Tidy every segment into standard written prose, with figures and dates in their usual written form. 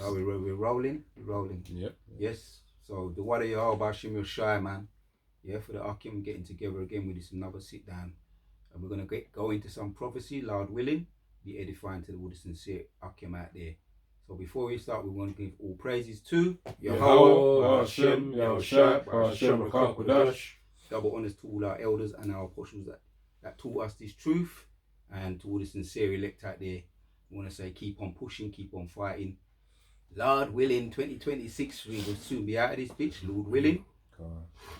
Oh, we're rolling. We're rolling. Yep. Yes. So the Wada Yahweh Shimil Shai, man. Yeah, for the Akim getting together again with this another sit down. And we're going to go into some prophecy, Lord willing, be edifying to all the sincere Akim out there. So before we start, we want to give all praises to Yahweh, Hashem, Yahushua, Hashem, Rakakodash. Double honors to all our elders and our apostles that taught us this truth. And to all the sincere elect out there, we want to say keep on pushing, keep on fighting. Lord willing, 2026, we will soon be out of this bitch, Lord willing.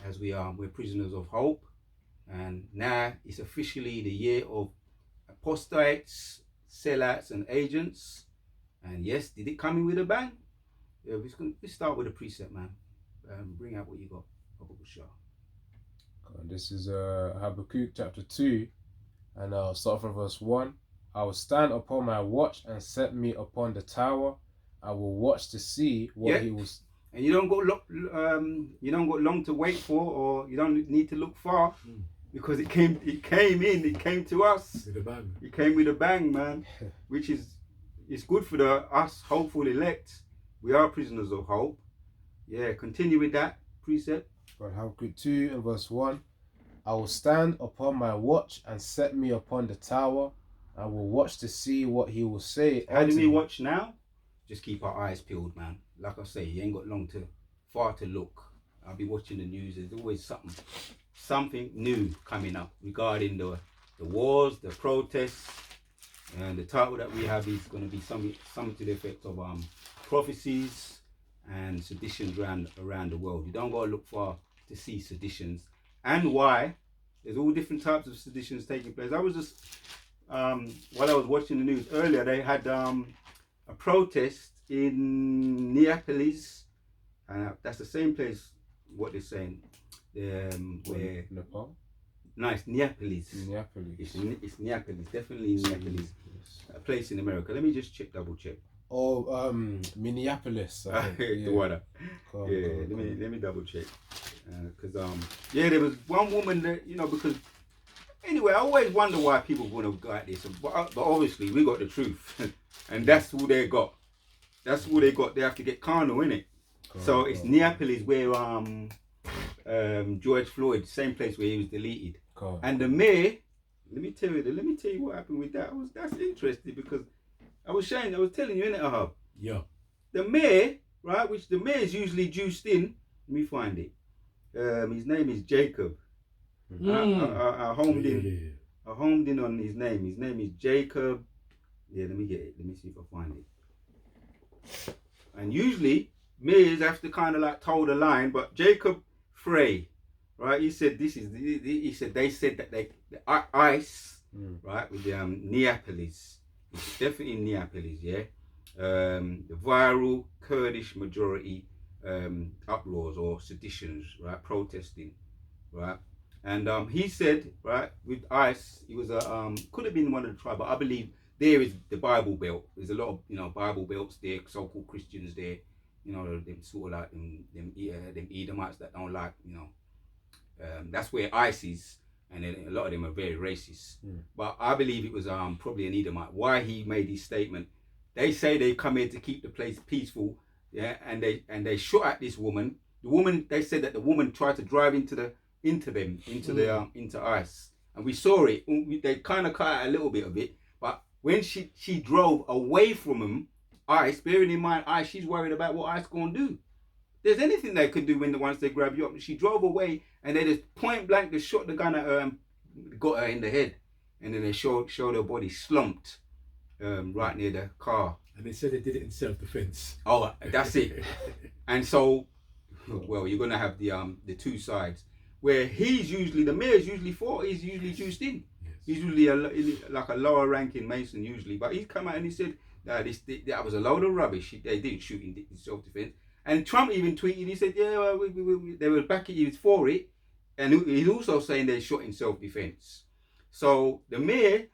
As we're prisoners of hope. And now it's officially the year of apostates, sellouts, and agents. And yes, did it come in with a bang? Yeah, let's start with a precept, man. Bring out what you got. This is Habakkuk chapter 2, and I'll start from verse 1. I will stand upon my watch and set me upon the tower. I will watch to see what he was. And you don't got long to wait for, or you don't need to look far, because it came to us. With a bang. It came with a bang, man. Which is it's good for us hopeful elect. We are prisoners of hope. Yeah, continue with that precept. Right, Habakkuk 2 and verse 1. I will stand upon my watch and set me upon the tower. I will watch to see what he will say. How do we watch now? Just keep our eyes peeled, man. Like I say, you ain't got far to look. I'll be watching the news. There's always something new coming up regarding the wars, the protests, and the title that we have is going to be something to the effect of prophecies and seditions around the world. You don't got to look far to see seditions and why. There's all different types of seditions taking place. I was just while I was watching the news earlier, they had a protest in Neapolis, and that's the same place. What they're saying, where Nepal? No, it's Neapolis. Neapolis. It's Neapolis, definitely Neapolis. A place in America. Let me just double check. Oh, Minneapolis. The water. Let me double check. Because there was one woman that because. Anyway, I always wonder why people want to go at this, but obviously we got the truth, and that's who they got. That's who they got. They have to get carnal, innit? So it's Neapolis where George Floyd, same place where he was deleted, and the mayor. Let me tell you what happened with that. That's interesting because I was telling you, innit, Ahab? Yeah. The mayor, right? Which the mayor is usually juiced in. Let me find it. His name is Jacob. I homed in on his name. His name is Jacob. Yeah, let me get it. Let me see if I find it. And usually mayors have to kind of like toe the line, but Jacob Frey, right? He said they said that the ICE, right, with the Neapolis, it's definitely Neapolis, yeah. The viral Kurdish majority uproars or seditions, right, protesting, right. And he said, right, with ICE, he was could have been one of the tribe, but I believe there is the Bible Belt. There's a lot of Bible belts there, so-called Christians there, them sort of like them Edomites that don't like, that's where ICE is, and then a lot of them are very racist. But I believe it was probably an Edomite. Why he made his statement? They say they come here to keep the place peaceful, yeah, and they shot at this woman. The woman, they said that the woman tried to drive into ICE, and we saw it. They kind of cut out a little bit of it, but when she drove away from him, ICE, bearing in mind ICE, she's worried about what ICE gonna do. There's anything they could do once they grab you up. She drove away, and they just point blank, they shot the gun at her and got her in the head, and then they showed her body slumped right near the car. And they said they did it in self-defense. Oh, that's it. And so, well, you're gonna have the two sides. Where the mayor's usually for, he's usually juiced in. Yes. He's usually like a lower ranking Mason usually, but he's come out and he said that was a load of rubbish. They didn't shoot in self-defense. And Trump even tweeted, he said, yeah, well, they were backing, he was for it. And he's also saying they shot in self-defense. So the mayor,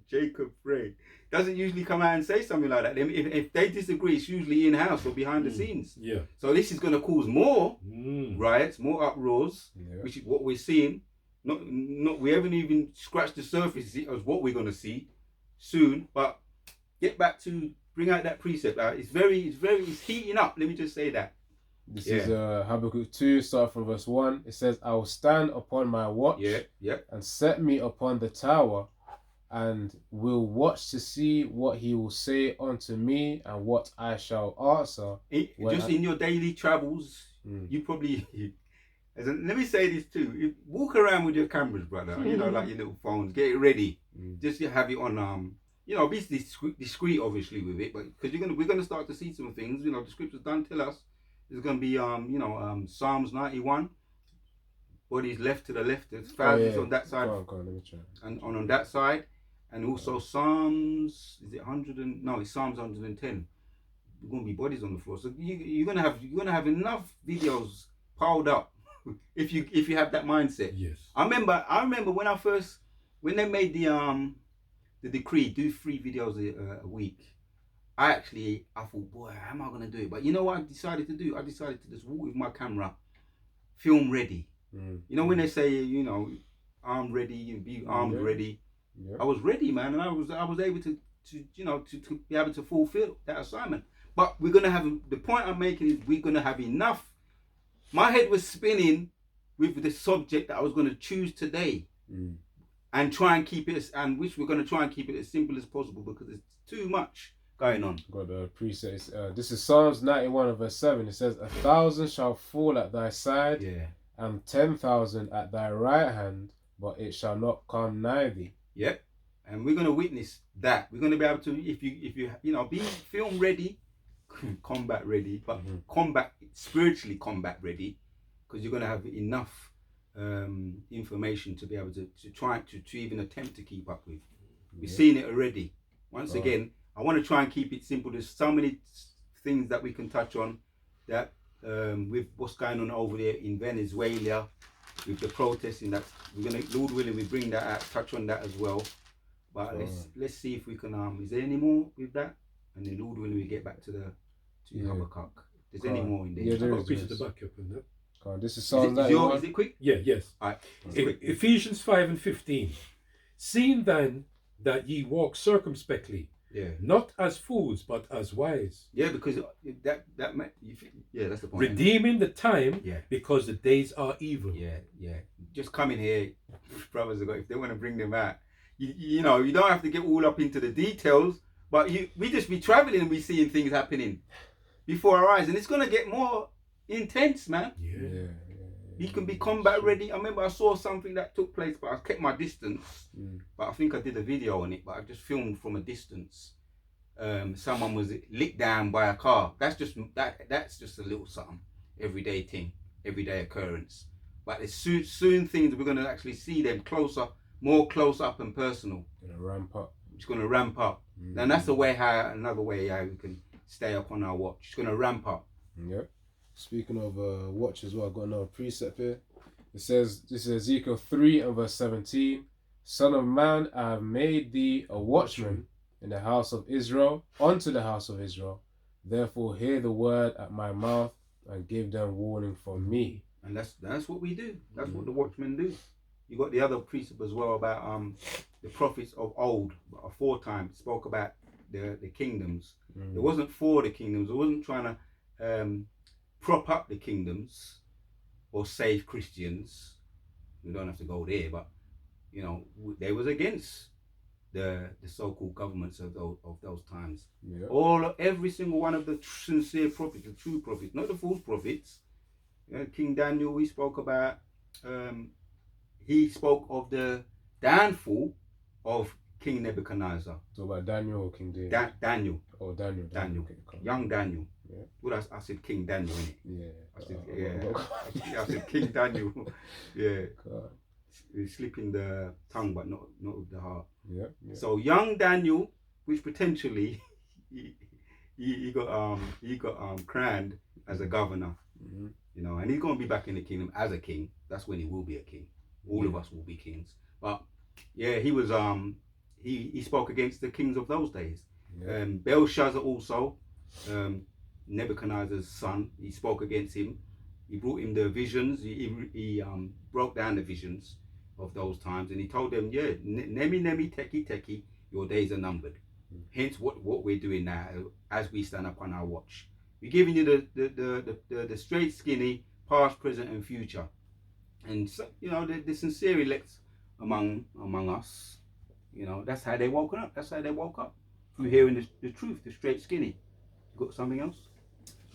Jacob Frey, doesn't usually come out and say something like that. If they disagree, it's usually in-house or behind the scenes. Yeah. So this is going to cause more riots, more uproars, which is what we're seeing. We haven't even scratched the surface of what we're going to see soon. But get back to bring out that precept. It's heating up. Let me just say that. This is Habakkuk 2, start from verse 1. It says, I will stand upon my watch and set me upon the tower, and will watch to see what he will say unto me and what I shall answer. In your daily travels, you probably... let me say this too. Walk around with your cameras, brother. You know, like your little phones. Get it ready. Just have it on... be discreet, obviously, with it, but because we're gonna start to see some things. You know, the scriptures don't tell us. There's gonna be Psalms 91. Bodies left to the left. There's thousands on that side. Go on, let me try. And on that side, and also Psalms. Is it 100? No, it's Psalms 110. There's gonna be bodies on the floor. So you're gonna have enough videos piled up if you have that mindset. Yes. I remember when they made the decree, do 3 videos a week. I thought, boy, how am I going to do it? But you know what I decided to do? I decided to just walk with my camera, film ready. You know, when they say, arm ready, be armed ready. I was ready, man. And I was able to be able to fulfill that assignment. But we're going to have, the point I'm making is we're going to have enough. My head was spinning with the subject that I was going to choose today. And try and keep it, which we're going to try and keep it as simple as possible because it's too much going on. Got the precepts. This is Psalms 91 and verse 7. It says, 1,000 shall fall at thy side, and 10,000 at thy right hand, but it shall not come nigh thee. Yep. And we're going to witness that. We're going to be able to, if you be film ready, combat ready, but spiritually combat ready, because you're going to have enough information to be able to try to even attempt to keep up with. We've seen it already. Once again, I want to try and keep it simple. There's so many things that we can touch on that with what's going on over there in Venezuela with the protesting. That we're gonna, Lord willing, we bring that out, touch on that as well. But let's see if we can. Is there any more with that? And then Lord willing, we get back to Habakkuk. Is there any more in there? Yeah, there is. I've got a piece of the backup in that. This is Psalm 91. Is it quick? Yeah, yes. All right. Ephesians 5 and 15. Seeing then that ye walk circumspectly, not as fools, but as wise. Yeah, because that's the point. Redeeming the time, because the days are evil. Yeah. Just coming here, brothers, if they want to bring them out, you don't have to get all up into the details, but we just be traveling and we seeing things happening before our eyes, and it's gonna get more intense, man. You can be combat ready. I remember I saw something that took place, but I kept my distance. But I think I did a video on it, but I just filmed from a distance. Someone was licked down by a car. That's just a little something, everyday thing, everyday occurrence. But it's soon things we're gonna actually see them closer, more close up and personal. Gonna ramp up. It's gonna ramp up. And that's another way how we can stay up on our watch. It's gonna ramp up. Yep. Speaking of watch as well, I've got another precept here. It says, this is Ezekiel 3 and verse 17. Son of man, I have made thee a watchman in the house of Israel, unto the house of Israel. Therefore hear the word at my mouth and give them warning from me. And that's what we do. That's what the watchmen do. You got the other precept as well about the prophets of old, aforetime, spoke about the kingdoms. It wasn't for the kingdoms. It wasn't trying to prop up the kingdoms or save Christians. We don't have to go there, but they was against the so-called governments of those times. Every single one of the sincere prophets, the true prophets, not the false prophets. King Daniel, he spoke about he spoke of the downfall of King Nebuchadnezzar. So about Daniel or King David? Daniel. Oh, Daniel. Okay, young Daniel. Yeah. Well, I said King Daniel, innit? I said King Daniel. Slipping the tongue, but not with the heart. So young Daniel, which potentially he got crowned as a governor. And he's gonna be back in the kingdom as a king. That's when he will be a king. All of us will be kings. But he was he spoke against the kings of those days. Belshazzar also, Nebuchadnezzar's son, he spoke against him. He brought him the visions. He broke down the visions of those times, and he told them, Nemi, Nemi, Teki, Teki, your days are numbered. Hence, what we're doing now as we stand up on our watch. We're giving you the straight, skinny, past, present, and future, and so, you know, the sincere elects among us. You know, that's how they woke up. That's how they woke up. We're hearing the truth, the straight, skinny. You got something else?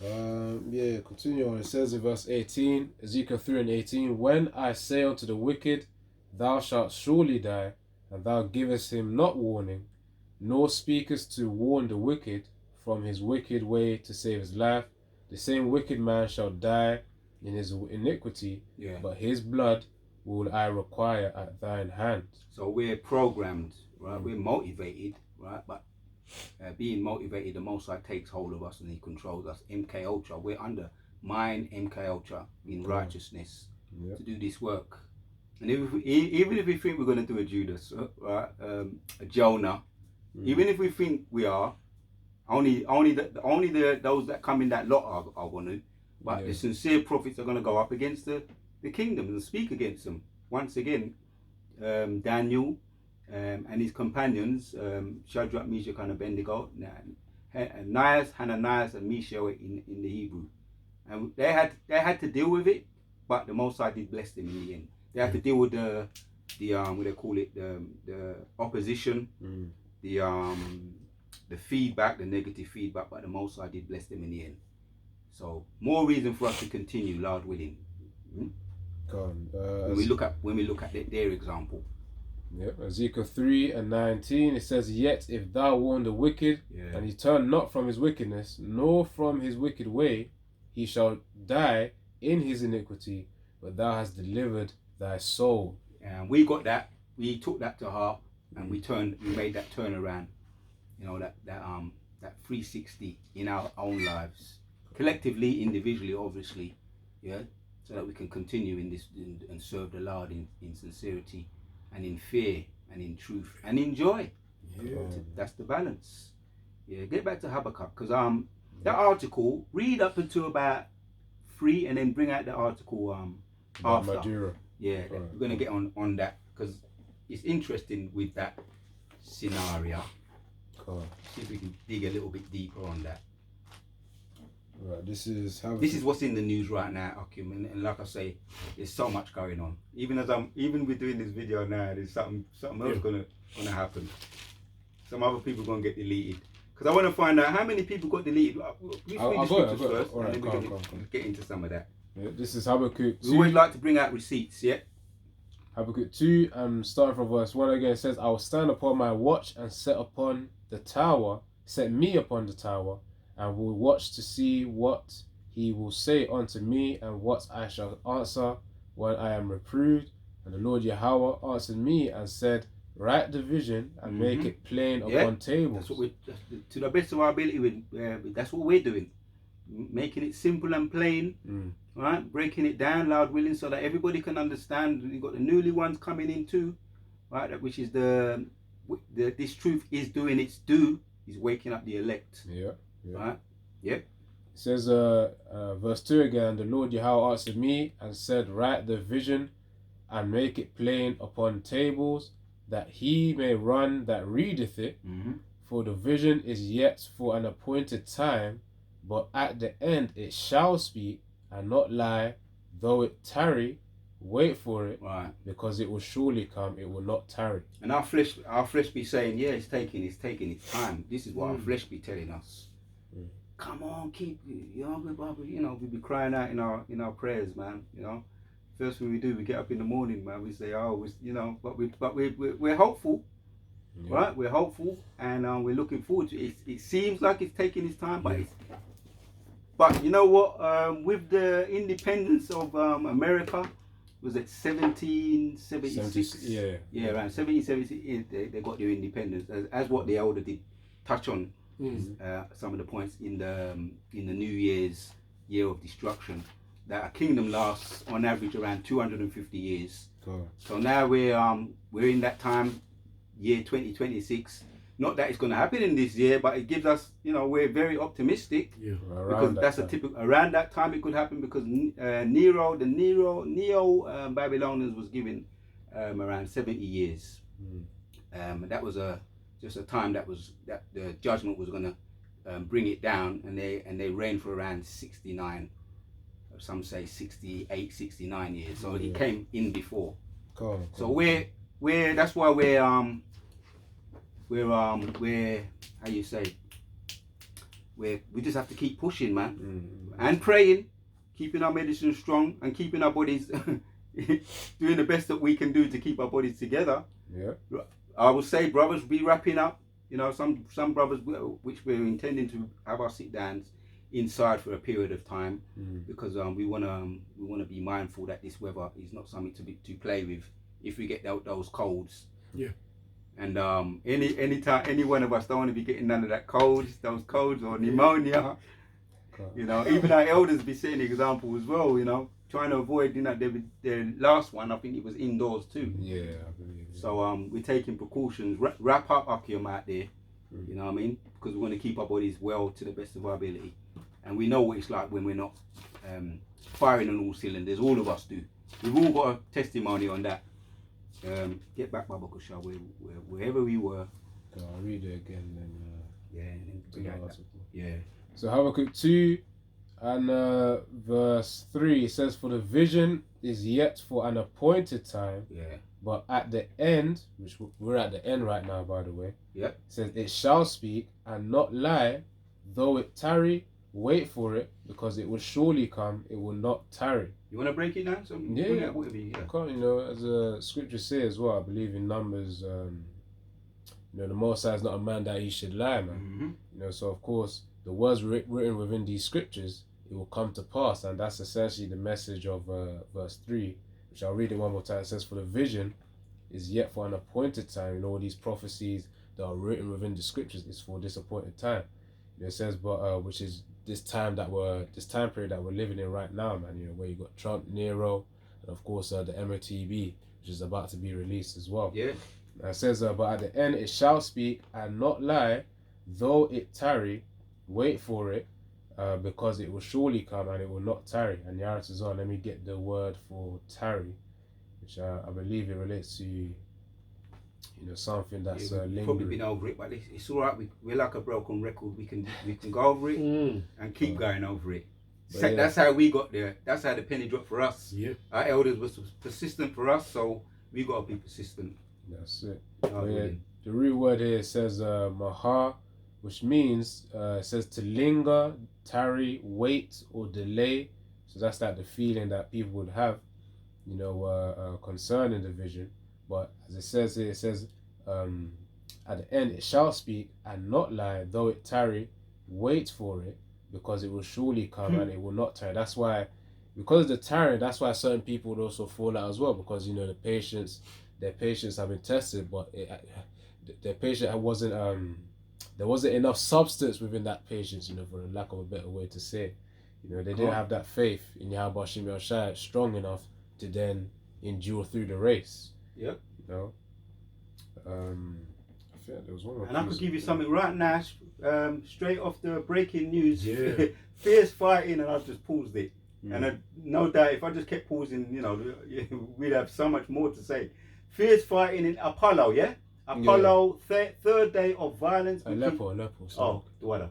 Yeah, continue on. It says in verse 18, Ezekiel 3:18, when I say unto the wicked, thou shalt surely die, and thou givest him not warning, nor speakest to warn the wicked from his wicked way to save his life, the same wicked man shall die in his iniquity, but his blood will I require at thine hand. So we're programmed, right? We're motivated, right? But being motivated, the Most High takes hold of us and He controls us. MK Ultra, we're under mine, MK Ultra, in righteousness to do this work. And even if we think we're going to do a Judas, right, a Jonah, even if we think we are, only those that come in that lot are going to. But the sincere prophets are going to go up against the kingdoms and speak against them. Once again, Daniel and his companions, Shadrach, Meshach, and Abednego, Hananiah, and Mishael in the Hebrew, and they had to deal with it, but the Most High did bless them in the end. They had to deal with the what they call it, the opposition, the feedback, the negative feedback, but the Most High did bless them in the end. So more reason for us to continue, Lord willing. When we look at their example. Yep, Ezekiel 3:19, it says, yet if thou warn the wicked, and he turn not from his wickedness, nor from his wicked way, he shall die in his iniquity, but thou hast delivered thy soul. And we got that, we took that to heart, and we made that turnaround, you know, that 360 in our own lives, collectively, individually, obviously, so that we can continue in this and serve the Lord in sincerity, and in fear, and in truth, and in joy. That's the balance. Get back to Habakkuk, because that article, read up until about 3 and then bring out the article after. Madeira. We're going to get on that, because it's interesting with that scenario. See if we can dig a little bit deeper on that. Right, this is what's in the news right now, Akim, and like I say, there's so much going on. Even we're doing this video now, there's something else gonna happen. Some other people gonna get deleted. Because I want to find out how many people got deleted. I'll go first, and then we're gonna get into some of that. This is Habakkuk 2. We always like to bring out receipts, Habakkuk 2, and starting from verse 1 again, it says, I will stand upon my watch and set me upon the tower, and will watch to see what he will say unto me, and what I shall answer when I am reproved. And the Lord Yahweh answered me and said, write the vision and make it plain upon tables. That's what to the best of our ability, that's what we're doing. Making it simple and plain, right? Breaking it down, Lord willing, so that everybody can understand. You've got the newly ones coming in too, right? Which is this truth is doing its due, is waking up the elect. Right? It says, verse 2 again, the Lord Yahweh answered me and said, write the vision and make it plain upon tables, that he may run that readeth it. For the vision is yet for an appointed time, but at the end it shall speak and not lie. Though it tarry, wait for it, because it will surely come, it will not tarry. And our flesh be saying, it's taking its time. This is what our flesh be telling us. Come on, keep, we be crying out in our prayers, man. First thing we do, we get up in the morning, man. We say, but we're hopeful, right? We're hopeful, and we're looking forward to it. It seems like it's taking its time, but you know what? With the independence of America, was it 1776? Around 1776, they got their independence, as what the elder did touch on. Some of the points in the New Year's year of destruction, that a kingdom lasts on average around 250 years. So now we're in that time, year 2026. Not that it's going to happen in this year, but it gives us, we're very optimistic, because that's a typical around that time it could happen, because Neo Babylonians was given around 70 years. That was just a time that the judgment was going to bring it down, and they reigned for around 69. Some say 68, 69 years. So he came in before. Cool. So we're that's why we're how you say, we just have to keep pushing, man, and praying, keeping our medicine strong, and keeping our bodies doing the best that we can do to keep our bodies together. Yeah. I would say, brothers, be wrapping up. You know, some brothers, which we're intending to have our sit downs inside for a period of time, because we wanna be mindful that this weather is not something to play with. If we get those colds, and any one of us don't want to be getting none of those colds or pneumonia. You know, even our elders be setting the example as well. You know, trying to avoid, you know, the last one, I think it was indoors too. Yeah, I believe it. So we're taking precautions. Wrap up Akim out there. You know what I mean? Because we want to keep our bodies well to the best of our ability. And we know what it's like when we're not firing on all cylinders. All of us do. We've all got a testimony on that. Get back, Baba Kusha, wherever we were. I'll read it again Yeah. So Habakkuk 2 and verse 3 says, "For the vision is yet for an appointed time, but at the end," which we're at the end right now, by the way, it says, "It shall speak and not lie, though it tarry, wait for it, because it will surely come, it will not tarry." You want to break it down? Yeah. You know, as the scriptures say as well, I believe in Numbers, you know, the Most High is not a man that he should lie, man. You know, so of course, the words written within these scriptures, it will come to pass, and that's essentially the message of verse 3, which I'll read it one more time. It says, "For the vision is yet for an appointed time," and all these prophecies that are written within the scriptures is for this appointed time. You know, it says, but which is this time period that we're living in right now, man. You know, where you got Trump, Nero, and of course the MOTB, which is about to be released as well. Yeah. And it says, "But at the end it shall speak and not lie, though it tarry, wait for it, because it will surely come and it will not tarry." And the answer is on. Let me get the word for tarry, which I believe it relates to, you know, something that's we've probably been over it, but it's all right. We're like a broken record. We can go over it and keep going over it. That's how we got there. That's how the penny dropped for us. Yeah. Our elders was persistent for us, so we got to be persistent. That's it. The real word here says maha, which means it says to linger, tarry, wait, or delay. So that's like the feeling that people would have, you know, concerning the vision. But as it says here, it says at the end it shall speak and not lie, though it tarry, wait for it, because it will surely come and it will not tarry. That's why, because of the tarrying, that's why certain people would also fall out as well, because, you know, their patience have been tested, but their patience wasn't there wasn't enough substance within that patience, you know, for the lack of a better way to say it. You know, they didn't have that faith in Yahweh Shem Yahshai strong enough to then endure through the race. Yep. You know, I think there was one more. And I could give you something right now, straight off the breaking news. Yeah. Fierce fighting, and I've just paused it. And no doubt, if I just kept pausing, you know, we'd have so much more to say. Fierce fighting in Apollo, yeah? Apollo, third day of violence. Aleppo. Oh, Douala.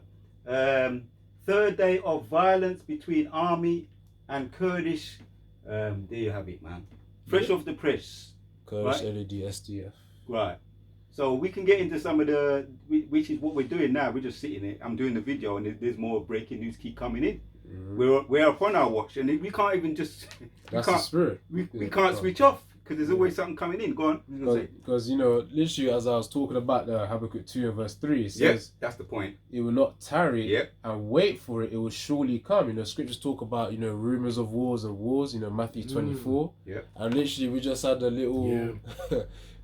Third day of violence between army and Kurdish. There you have it, man. Fresh off the press. Kurdish LED SDF. Right. So we can get into some of the, which is what we're doing now. We're just sitting here. I'm doing the video, and there's more breaking news keep coming in. We're upon our watch, and we can't even just. That's the spirit. We can't switch off, because there's always something coming in. Go on. Because, you know, literally, as I was talking about Habakkuk 2 and verse 3, it says, that's the point. It will not tarry and wait for it, it will surely come. You know, scriptures talk about, you know, rumors of wars and wars, you know, Matthew 24. And literally, we just had a little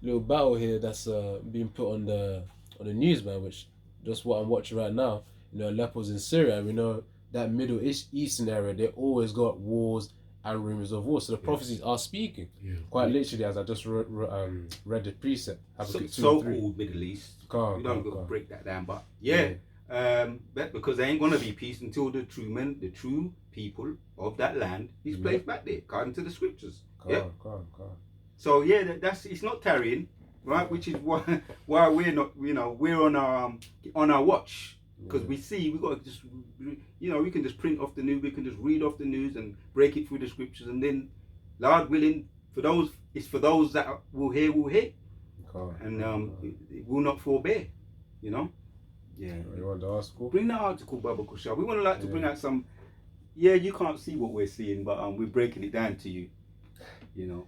little battle here that's being put on the news, man, which just what I'm watching right now. You know, Aleppo's in Syria, and we know that Middle Eastern area, they always got wars and rumors of war. So the prophecies are speaking. Quite literally, as I just read the precept. So-called Middle East. We don't go break that down, but but because there ain't going to be peace until the true people of that land is placed back there, according to the scriptures. So it's not tarrying. right? Which is why we're not, we're on our watch. Because we got to just, we can just print off the news, we can just read off the news and break it through the scriptures, and then, Lord willing, for those that will hear, and it will not forbear, Yeah. You want the article? Bring that article, Baba Kusha. We want to bring out some. Yeah, you can't see what we're seeing, but we're breaking it down to you. You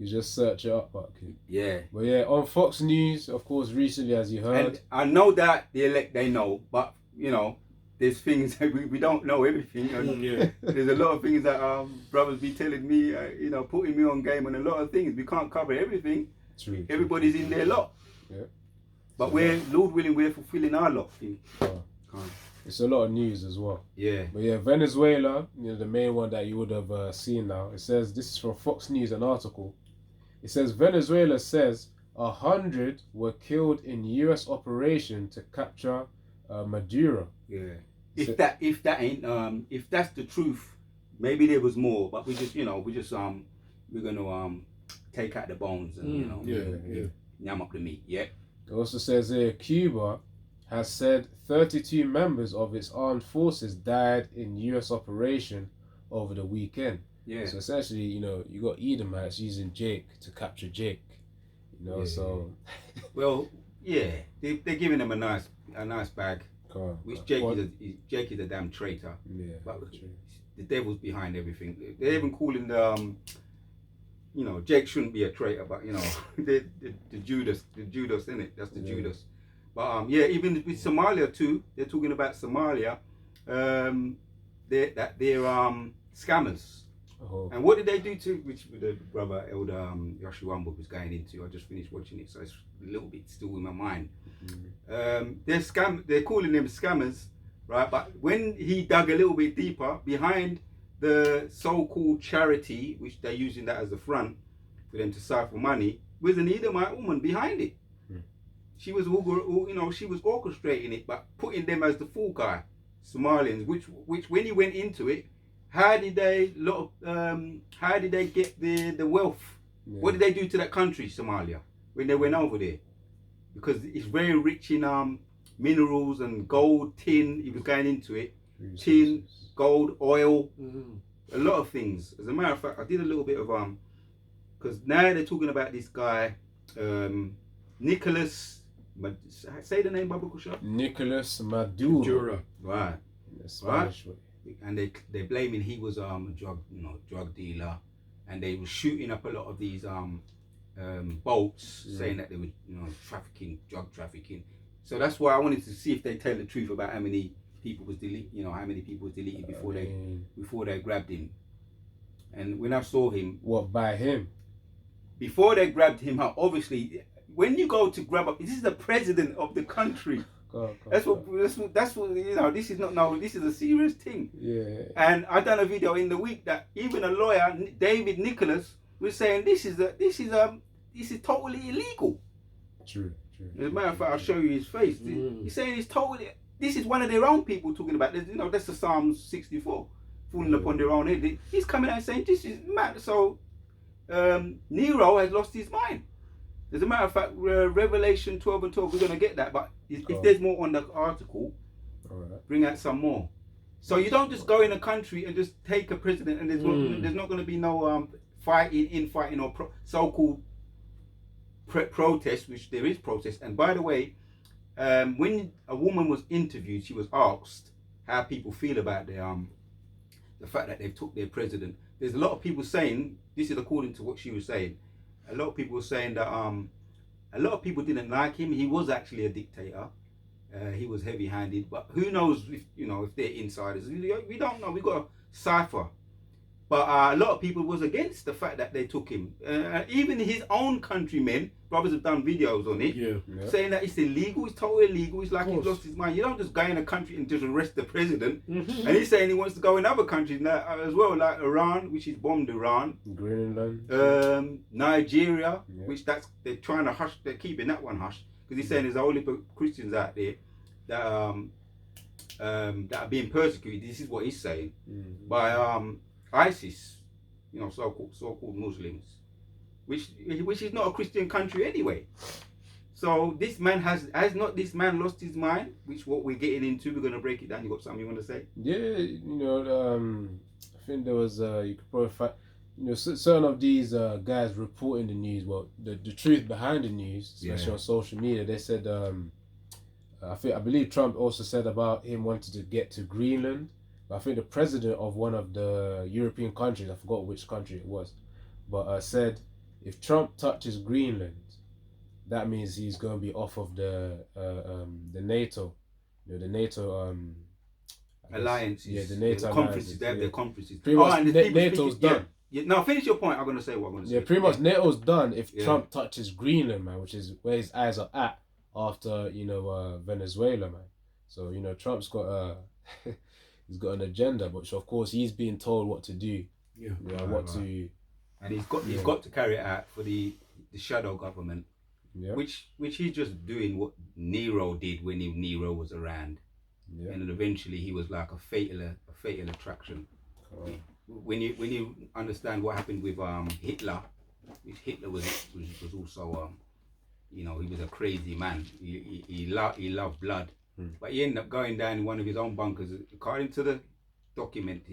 just search it up, Bucky. Yeah. But yeah, on Fox News, of course, recently, as you heard. And I know that the elect, they know, but, there's things that we don't know everything. And there's a lot of things that brothers be telling me, putting me on game on a lot of things. We can't cover everything. True. Everybody's in their lot. Yeah. But Lord willing, we're fulfilling our lot. It's a lot of news as well. Yeah. But yeah, Venezuela, the main one that you would have seen now. It says, this is from Fox News, an article. It says, Venezuela says 100 were killed in U.S. operation to capture Maduro. Yeah. If that's the truth, maybe there was more. But we're gonna take out the bones and yam up the meat. Yeah. It also says here, Cuba has said 32 members of its armed forces died in U.S. operation over the weekend. Yeah. So essentially, you got Edomites using Jake to capture Jake. So. Well, yeah, they're giving him a nice bag. Which Jake is a damn traitor. Yeah. But the devil's behind everything. They're even calling the Jake shouldn't be a traitor, but the Judas in it. That's the Judas. But even with Somalia too, they're talking about Somalia. They're scammers. Oh. And what did they do to which the brother Elder Yoshi Wambuk was going into? I just finished watching it, so it's a little bit still in my mind. They're calling them scammers, right? But when he dug a little bit deeper behind the so-called charity, which they're using that as the front for them to siphon money, was an Edomite woman behind it. She was she was orchestrating it, but putting them as the fall guy, Somalians. Which when he went into it, how did they get the wealth? Yeah. What did they do to that country, Somalia, when they went over there? Because it's very rich in minerals and gold, tin. He was going into it, tin, gold, oil, a lot of things. As a matter of fact, I did a little bit of because now they're talking about this guy, Nicholas. Say the name, Baba Kusha. Nicholas Maduro. Right. Right. And they're blaming he was a drug dealer, and they were shooting up a lot of these boats, saying that they were drug trafficking. So that's why I wanted to see if they tell the truth about how many people was deleted before they grabbed him. And when I saw him, what by him? Before they grabbed him, obviously. When you go to grab up, this is the president of the country. That's what this is not this is a serious thing. Yeah. And I done a video in the week that even a lawyer, David Nicholas, was saying this is totally illegal. True. As a matter of fact, I'll show you his face. He's saying this is one of their own people talking about this. That's the Psalms 64, falling upon their own head. He's coming out and saying this is mad. So Nero has lost his mind. As a matter of fact, Revelation 12 and 12, we're going to get that. But if there's more on the article, bring out some more. So you don't just go in a country and just take a president and there's not going to be no fighting or so-called protest, which there is protest. And by the way, when a woman was interviewed, she was asked how people feel about the fact that they've took their president. There's a lot of people saying, this is according to what she was saying, a lot of people were saying that a lot of people didn't like him. He was actually a dictator. He was heavy-handed, but who knows if they're insiders? We don't know. We got a cipher. But a lot of people was against the fact that they took him. Even his own countrymen, brothers have done videos on it, saying that it's illegal. It's totally illegal. It's like he's lost his mind. You don't just go in a country and just arrest the president. And he's saying he wants to go in other countries now as well, like Iran, which is bombed Iran. Greenland. Nigeria, which they're trying to hush. They're keeping that one hush because he's saying there's only Christians out there that are being persecuted. This is what he's saying by ISIS, so-called Muslims, which is not a Christian country anyway. So this man has not this man lost his mind, which what we're getting into. We're gonna break it down. You got something you want to say? Yeah, I think there was you could probably find, certain of these guys reporting the news. Well, the truth behind the news, especially on social media. They said I believe Trump also said about him wanting to get to Greenland. But I think the president of one of the European countries, I forgot which country it was, but said if Trump touches Greenland, that means he's going to be off of the NATO, the NATO alliances. Yeah, the NATO conferences. Alliances, They have their conferences. Pretty much, and NATO's done. Yeah. Now finish your point. I'm going to say what I'm going to say. Yeah, pretty much NATO's done if Trump touches Greenland, man, which is where his eyes are at after Venezuela, man. So Trump's got he's got an agenda, but of course he's being told what to do. Yeah, and he's got to carry it out for the shadow government. Yeah. Which he's just doing what Nero did when Nero was around. Yeah. And then eventually he was like a fatal attraction. Oh. When you understand what happened with Hitler, which Hitler was also he was a crazy man. He loved blood, but he ended up going down in one of his own bunkers, according to the document,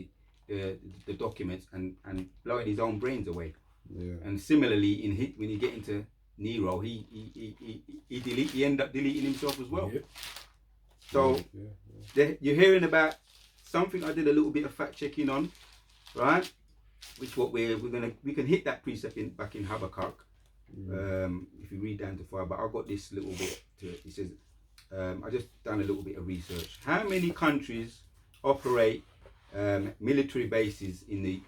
the documents, and blowing his own brains away. Yeah. And similarly, when you get into Nero, he ended up deleting himself as well. Yep. So you're hearing about something I did a little bit of fact checking on, right? Which what we can hit that precept back in Habakkuk. If you read down to 5, but I've got this little bit to it. It says, I just done a little bit of research. How many countries operate military bases in the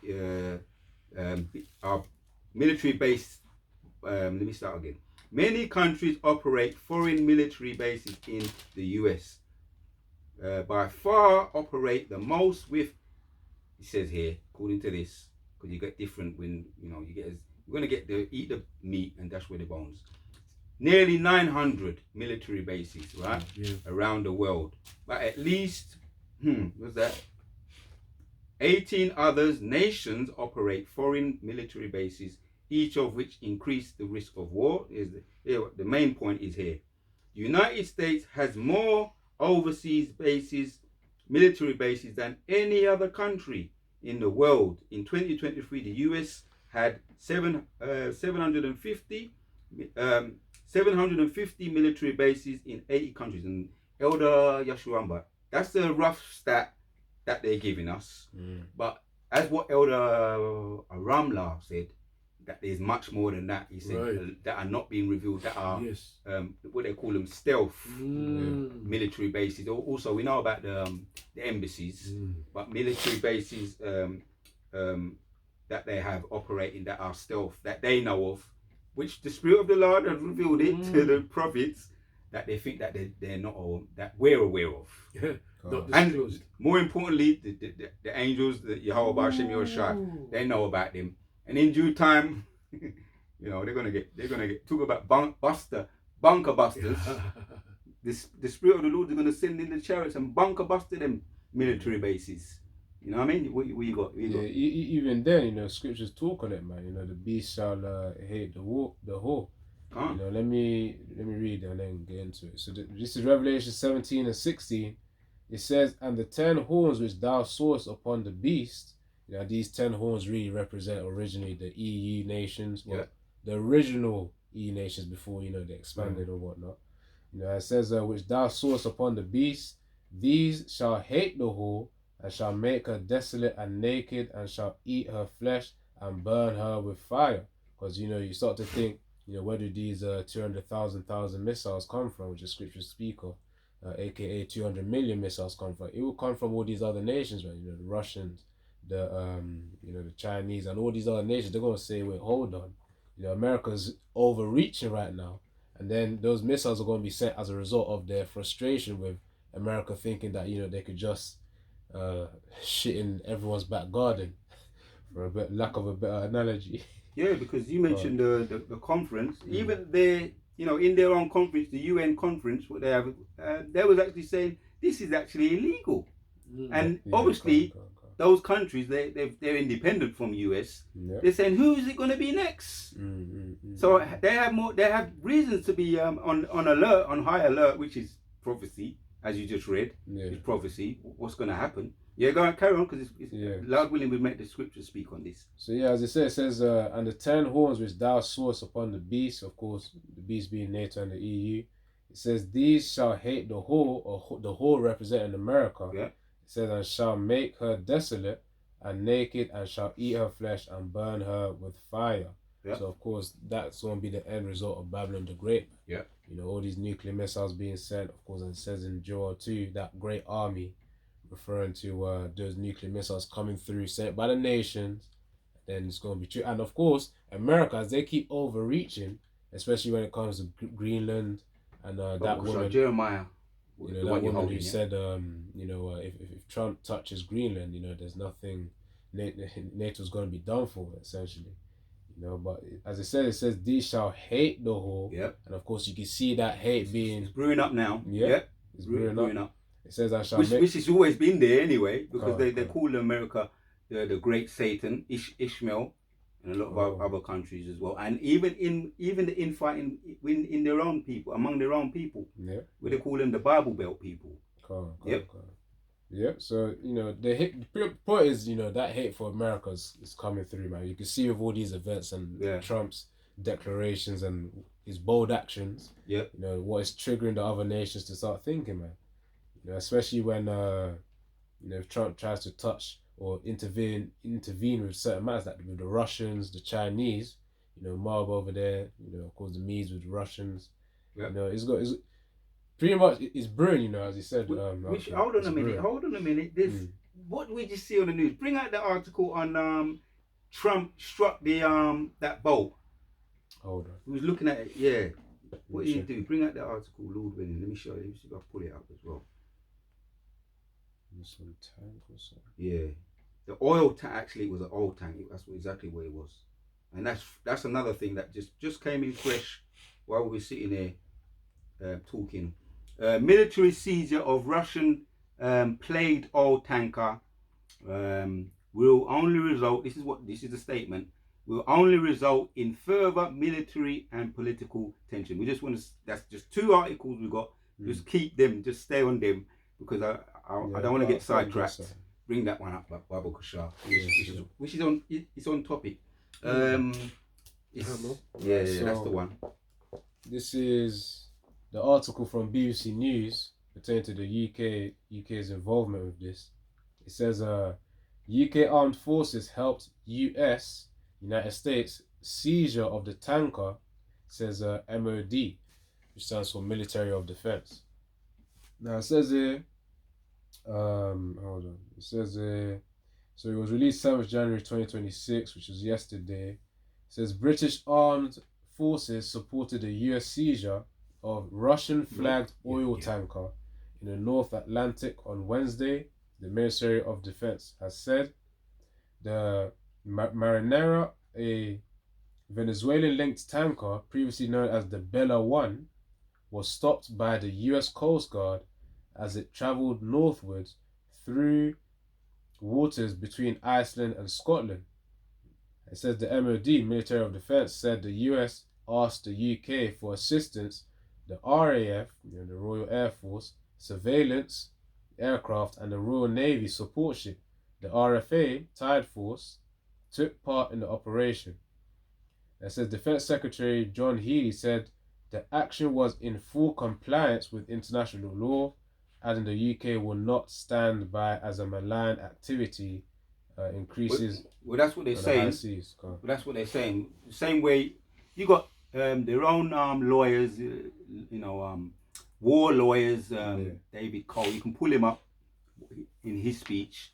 military base? Let me start again. Many countries operate foreign military bases in the US. By far operate the most with, it says here, according to this, because you get different when, you're going to eat the meat and dash with the bones. Nearly 900 military bases, right? Yeah. Around the world. But at least, what's that? 18 others nations operate foreign military bases, each of which increase the risk of war. The main point is here. The United States has more overseas bases, military bases, than any other country in the world. In 2023, the US had 750 military bases in 80 countries. And Elder Yashuamba, that's a rough stat that they're giving us. But as what Elder Ramla said, that there's much more than that. He said that are not being revealed, that are what they call them, stealth military bases. Also, we know about the embassies, but military bases that they have operating that are stealth, that they know of, which the Spirit of the Lord has revealed it to the prophets, that they think that they're not all, that we're aware of. Not and more importantly, the angels, the Yahweh Hashem Yoshai, they know about them. And in due time, they're gonna get talk about bunker busters. The Spirit of the Lord is gonna send in the chariots and bunker buster them military bases. You know what I mean? What you got? Even then, scriptures talk on it, man. The beast shall hate the whore. Let me read and then get into it. So this is Revelation 17 and 16. It says, "And the 10 horns which thou sawest upon the beast." These 10 horns really represent originally the EU nations, the original EU nations before, they expanded or whatnot. It says, "Which thou sawest upon the beast, these shall hate the whore, and shall make her desolate and naked, and shall eat her flesh, and burn her with fire." Because, you start to think, where do these 200,000 missiles come from, which the scriptures speak of, aka 200 million missiles come from? It will come from all these other nations, right? The Russians, the Chinese, and all these other nations. They're gonna say, wait, hold on, America's overreaching right now, and then those missiles are going to be sent as a result of their frustration with America thinking that they could just shit in everyone's back garden, for lack of a better analogy. Yeah, because you mentioned the conference, even they, in their own conference, the UN conference, what they have, they was actually saying this is actually illegal, and obviously. those countries, they're independent from US. Yeah. They're saying, who is it going to be next? So they have reasons to be on alert, on high alert, which is prophecy, as you just read. It's prophecy. What's going to happen? Yeah, go on, carry on, because Lord willing, we make the scriptures speak on this. So yeah, as it says, and the 10 horns which thou sawest upon the beast, of course, the beast being NATO and the EU, it says, these shall hate the whore, or the whore representing America. Yeah. It says, and shall make her desolate and naked, and shall eat her flesh and burn her with fire. Yeah. So of course, that's going to be the end result of Babylon the Great. Yeah. You know, all these nuclear missiles being sent, of course, and it says in Joel 2, that great army, referring to those nuclear missiles coming through, sent by the nations, then it's going to be true. And of course, America, as they keep overreaching, especially when it comes to Greenland, and that woman, Jeremiah, you know, that woman who said, you know, if Trump touches Greenland, you know, there's nothing, NATO's going to be done for, essentially. You know, but as it says, these shall hate the whore. Yep. And of course, you can see that hate it's brewing up now. Yep. It's brewing up. It says, I shall which has always been there anyway, because they call America the great Satan, Ishmael, and a lot of other countries as well, and even the infighting in their own people, among their own people, where they call them the Bible Belt people. Yep. So you know, the point is, you know, that hate for America is coming through, man. You can see with all these events and Trump's declarations and his bold actions. You know what is triggering the other nations to start thinking, man. You know, especially when you know, if Trump tries to touch or intervene with certain matters, like with the Russians, the Chinese, you know, Marb over there, you know, of course the Medes with the Russians. You know, it's pretty much it's brewing, you know, as he said. Hold on a minute. This what we just see on the news. Bring out the article on Trump struck the that boat. Hold on. He was looking at it. Yeah. What did he do? Bring out the article, Lord willing. Let me show you. Let me see if I pull it up as well. Some tank or something. Yeah, the oil tank, actually it was an oil tank. That's exactly what it was, and that's another thing that just came in fresh while we were sitting there talking. Military seizure of Russian plagued oil tanker will only result. This is the statement. Will only result in further military and political tension. We just want to. That's just 2 articles we got. Just keep them. Just stay on them, because I don't want to get sidetracked. Bring that one up, Babu Kashar, which is on. It's on topic. That's the one. This is the article from BBC News pertaining to the UK's involvement with this. It says, UK armed forces helped United States seizure of the tanker. Says MOD, which stands for Military of Defense. Now it says here, hold on. It says so it was released 7th January 2026, which was yesterday. It says British armed forces supported a US seizure of Russian flagged oil tanker in the North Atlantic on Wednesday. The Ministry of Defense has said the Marinera, a Venezuelan-linked tanker previously known as the Bella 1, was stopped by the US Coast Guard as it travelled northwards through waters between Iceland and Scotland. It says the MOD, Military of Defense, said the US asked the UK for assistance. The RAF, you know, the Royal Air Force, surveillance aircraft, and the Royal Navy support ship, the RFA Tide Force, took part in the operation. It says Defense Secretary John Healey said the action was in full compliance with international law, adding the UK will not stand by as a malign activity increases. Well, that's what they're saying. Well, that's what they're saying. The same way you got their own lawyers, war lawyers, David Cole. You can pull him up in his speech.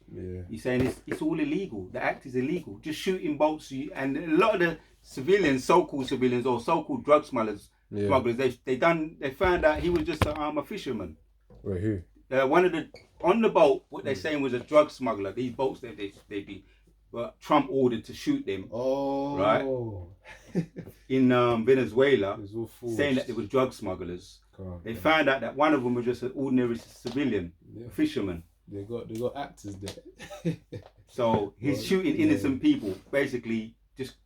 He's saying it's all illegal. The act is illegal. Just shooting boats, and a lot of the civilians, so-called civilians or so-called drug smugglers, they found out he was just a fisherman. Wait, who? One of the on the boat, what they're saying was a drug smuggler. These boats but Trump ordered to shoot them. Right. In Venezuela, saying that they were drug smugglers. They found out that one of them was just an ordinary civilian, a fisherman. They got actors there. So he's Well, shooting yeah. innocent people. Basically,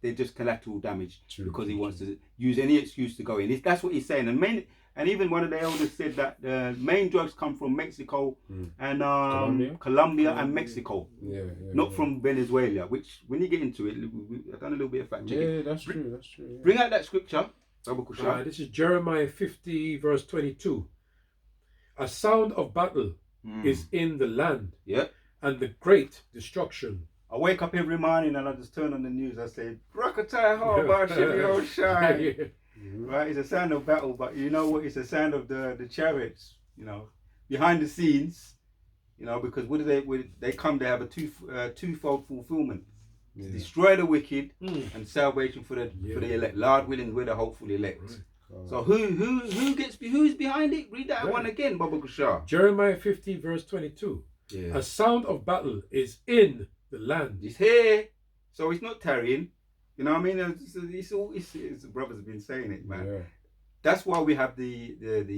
they're just collateral damage because he wants to use any excuse to go in. That's what he's saying. And even one of the elders said that the main drugs come from Mexico and Colombia and Mexico, not from Venezuela. Which, when you get into it, I've done a little bit of fact checking. Yeah, that's true. That's true. Yeah. Bring out that scripture. This is Jeremiah 50 verse 22. A sound of battle is in the land, and the great destruction. I wake up every morning and I just turn on the news. I say, Rakatai Harbour, Shimmy Shine. Right, it's a sound of battle, but you know what? It's a sound of the chariots, you know, behind the scenes, you know, because what do they come to have a twofold fulfillment. To destroy the wicked and salvation for the elect. Lord willing, we're the hopeful elect. Right. So who's behind it? Read that one again, Baba Kushar. Jeremiah 50 verse 22. A sound of battle is in the land. It's here, so it's not tarrying. You know what I mean? It's the brothers have been saying it, man. Yeah. That's why we have the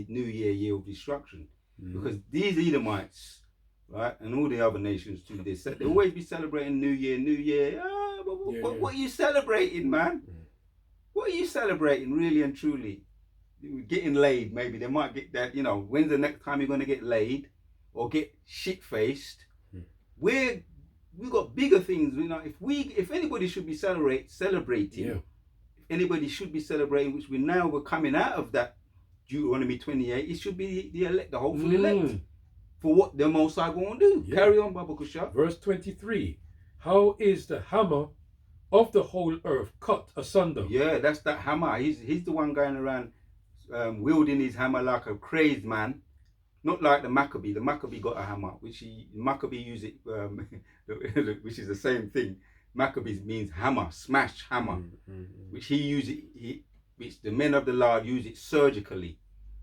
New Year of destruction, because these Edomites, right, and all the other nations too, they always be celebrating New Year. What are you celebrating, man? What are you celebrating, really and truly? Getting laid, maybe they might get that. You know, when's the next time you're gonna get laid or get shit faced? We've got bigger things, you know. If anybody should be celebrating, if anybody should be celebrating, which we're coming out of that Deuteronomy 28, it should be the elect, the hopeful elect, for what the Most High going to do. Yeah. Carry on, Baba Kusha. Verse 23. How is the hammer of the whole earth cut asunder? Yeah, that's that hammer. He's the one going around wielding his hammer like a crazed man. Not like the Maccabee. The Maccabee got a hammer, Maccabee use it, which is the same thing. Maccabee means hammer, smash hammer, which he used it. Which the men of the Lord use it surgically.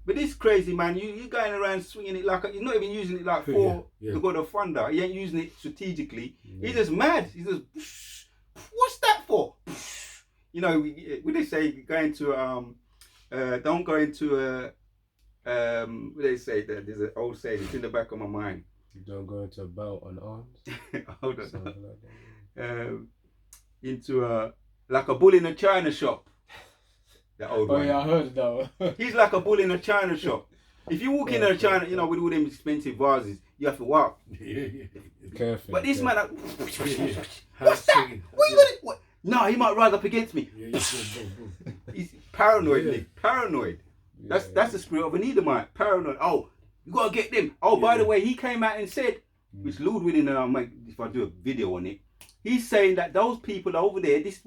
But this crazy man, you going around swinging it like he's not even using it like for the God of thunder. He ain't using it strategically. He's just mad. He's just, what's that for? You know, when they say going to don't go into what they say, that there's an old saying, it's in the back of my mind. You don't go into a belt unarmed. Hold on. Into like a bull in a china shop. That old one. Yeah, I heard that one. He's like a bull in a china shop. If you walk in a china, you know, with all them expensive vases, you have to walk. Careful. But this man, like, what's that? What you gonna? What? No, he might rise up against me. He's paranoid, Nick. Paranoid. That's the spirit of an Edomite. Paranoid. Oh, you gotta get them. Oh, by the way, he came out and said, which Lord willing, if I do a video on it, he's saying that those people over there, this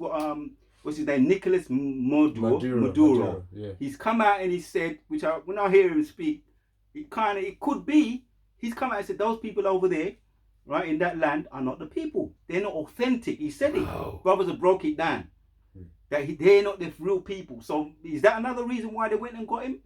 what's his name, Nicholas Maduro. Yeah. He's come out and he said, when I hear him speak, it could be, he's come out and said those people over there, right, in that land are not the people. They're not authentic. He said it. Brothers have broke it down. That they're not the real people. So is that another reason why they went and got him?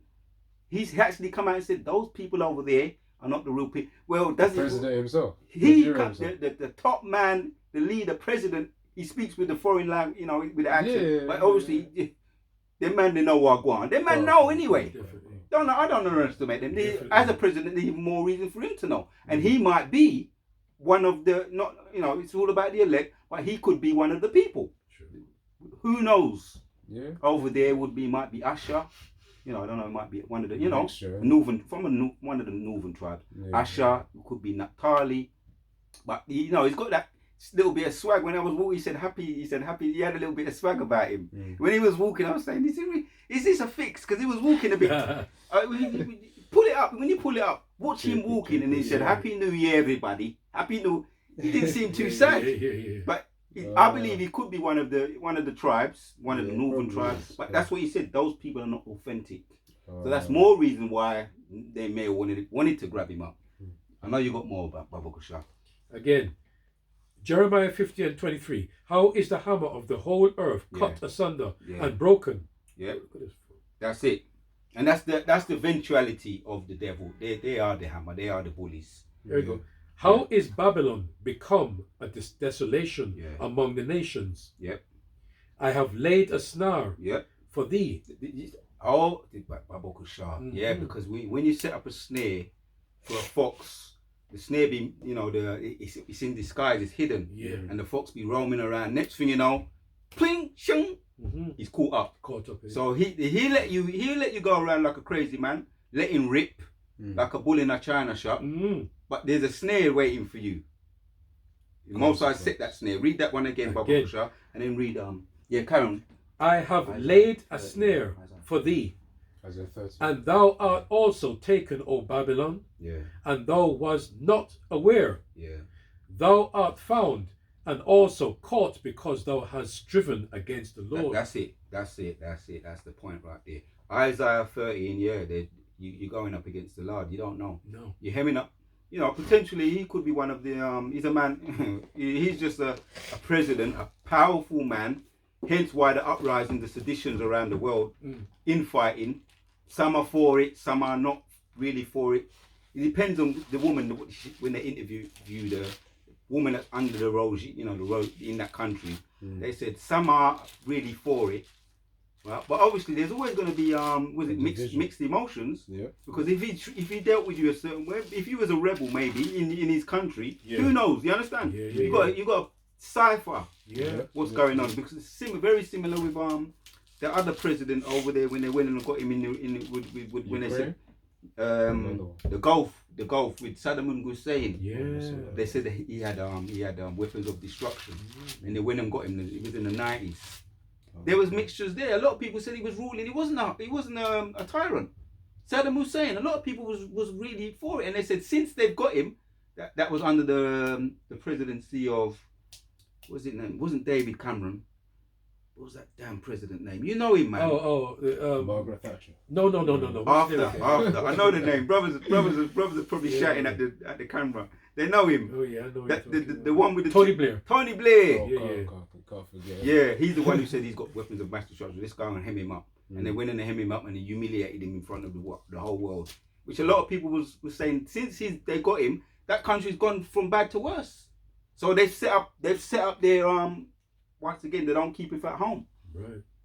He's actually come out and said those people over there are not the real people. Well, does the president himself? The top man, the leader, president. He speaks with the foreign language, you know, with the accent. But obviously, them man they know what go on. Them man know anyway. I don't underestimate them. As a president, there's even more reason for him to know. And he might be one of the it's all about the elect, but he could be one of the people. Who knows? Yeah. Over there might be Asher. You know, I don't know. It might be one of the northern one of the northern tribes. Yeah. Asher could be Naphtali, but he's got that little bit of swag. When I was walking, he said happy. He had a little bit of swag about him. When he was walking, I was saying, is this a fix? Because he was walking a bit. Pull it up. When you pull it up, watch him walking, and he said, "Happy New Year, everybody. Happy New." He didn't seem too sad, but. I believe he could be one of the tribes, one of the northern tribes. But that's what he said. Those people are not authentic. So that's more reason why they may have wanted to grab him up. I know you got more about Baba Kusha. Again, Jeremiah 50 and 23. How is the hammer of the whole earth cut asunder and broken? Yeah, that's it. And that's the eventuality of the devil. They are the hammer. They are the bullies. There you go. How is Babylon become a desolation among the nations? Yep. I have laid a snare for thee. Oh, Baba Kusha. Yeah, because when you set up a snare for a fox the snare be, it's in disguise, it's hidden. Yeah. And the fox be roaming around. Next thing you know, pling, shung, he's caught up. So he'll let you go around like a crazy man, let him rip like a bull in a china shop. But there's a snare waiting for you. Most I set that snare. Read that one again, Baba Kusha, and then read Karen. I have laid a snare for thee, and thou art also taken, O Babylon, and thou was not aware. Thou art found and also caught because thou hast striven against the Lord. That's it. That's the point right there. Isaiah 13, you're going up against the Lord. You don't know. No. You're hemming up. Potentially he could be one of the, he's a man, he's just a president, a powerful man, hence why the uprising, the seditions around the world, infighting. Some are for it, some are not really for it. It depends on the woman, when they interview the woman that's under the rose, the rose in that country. They said some are really for it. Right? But obviously there's always going to be mixed emotions. Yeah. Because if he dealt with you a certain way, if he was a rebel maybe in his country, who knows? You understand? You got to decipher what's going on, because it's very similar with the other president over there when they went and got him when they said the Gulf with Saddam Hussein. They said that he had weapons of destruction, and they went and got him. It was in the 90s. There was mixtures there. A lot of people said he was ruling. He wasn't a tyrant. Saddam Hussein. A lot of people was really for it, and they said since they've got him, that was under the presidency of, what was it name? It wasn't David Cameron. What was that damn president name? You know him, man. Margaret Thatcher. No. After. I know the name. Brothers are probably shouting at the camera. They know him. Oh yeah, I know him. The one with the Tony Blair. Tony Blair. Can't forget. Yeah, he's the one who said he's got weapons of mass destruction. Let's go and hem him up. And they went in and hem him up and they humiliated him in front of the whole world. Which a lot of people was saying since they got him, that country's gone from bad to worse. So they've set up their once again, they don't keep it at home.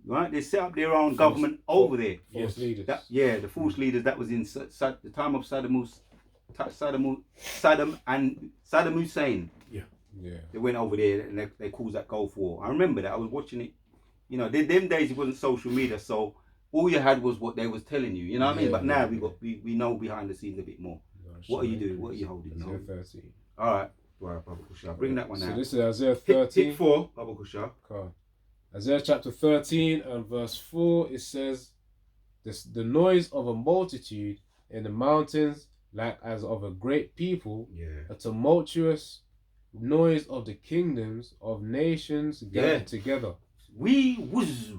Right? They set up their own government over there. False leaders. The false leaders that was in the time of Saddam Hussein. Yeah. They went over there and they caused that Gulf War. I remember that. I was watching it. Them days it wasn't social media, so all you had was what they was telling you. You know what I mean? But now we know behind the scenes a bit more. What are you doing? What are you holding? Isaiah 13. All right, Baba Kusha. Bring that one out. So this is Isaiah 13. Hit 4, Baba Kusha. Isaiah chapter 13 and verse 4, it says, the noise of a multitude in the mountains, like as of a great people, a tumultuous noise of the kingdoms of nations gathered together. Wooz.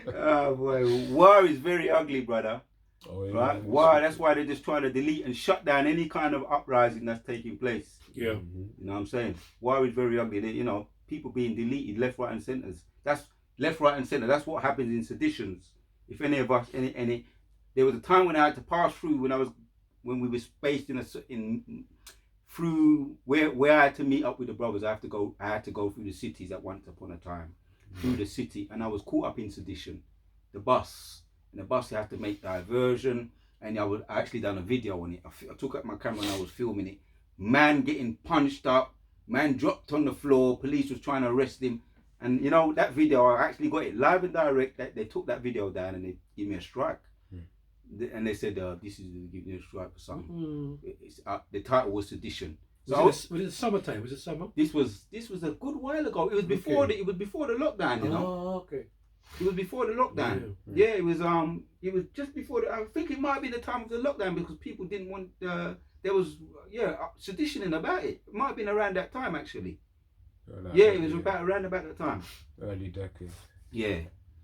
Oh boy, war is very ugly, brother. Right? War, that's why they're just trying to delete and shut down any kind of uprising that's taking place. Yeah. You know what I'm saying? War is very ugly. People being deleted left, right, and centers. That's left, right, and center. That's what happens in seditions. If any of us, there was a time when I had to pass through when we were based through where I had to meet up with the brothers. I had to go through the cities at once upon a time, through the city, and I was caught up in sedition. The bus had to make diversion, and I actually done a video on it. I took up my camera and I was filming it. Man getting punched up, man dropped on the floor. Police was trying to arrest him, and that video I actually got it live and direct. They took that video down and they gave me a strike. And they said, this is giving you a strike for something. The title was Sedition. Was it summertime? Was it summer? This was a good while ago. It was before the lockdown, Oh, okay. It was before the lockdown. Yeah, it was just before I think it might be the time of the lockdown, because people didn't want there was seditioning about it. It might have been around that time actually. It was around about that time. Early decade. Yeah.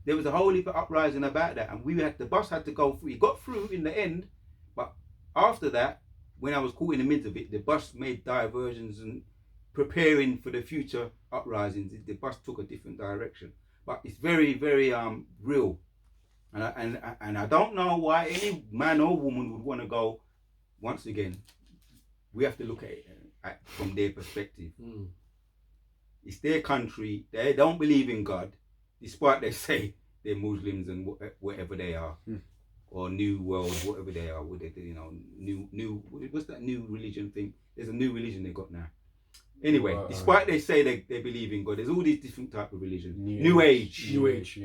There was a whole heap of uprising about that, and the bus had to go through. It got through in the end, but after that, when I was caught in the midst of it, the bus made diversions and preparing for the future uprisings. The bus took a different direction, but it's very, very real, and I don't know why any man or woman would want to go. Once again, we have to look at it from their perspective. It's their country. They don't believe in God. Despite they say they're Muslims and whatever they are. or New World, whatever they are. New. What's that new religion thing? There's a new religion they got now. Anyway, despite they say they believe in God, there's all these different type of religion. New Age. New Age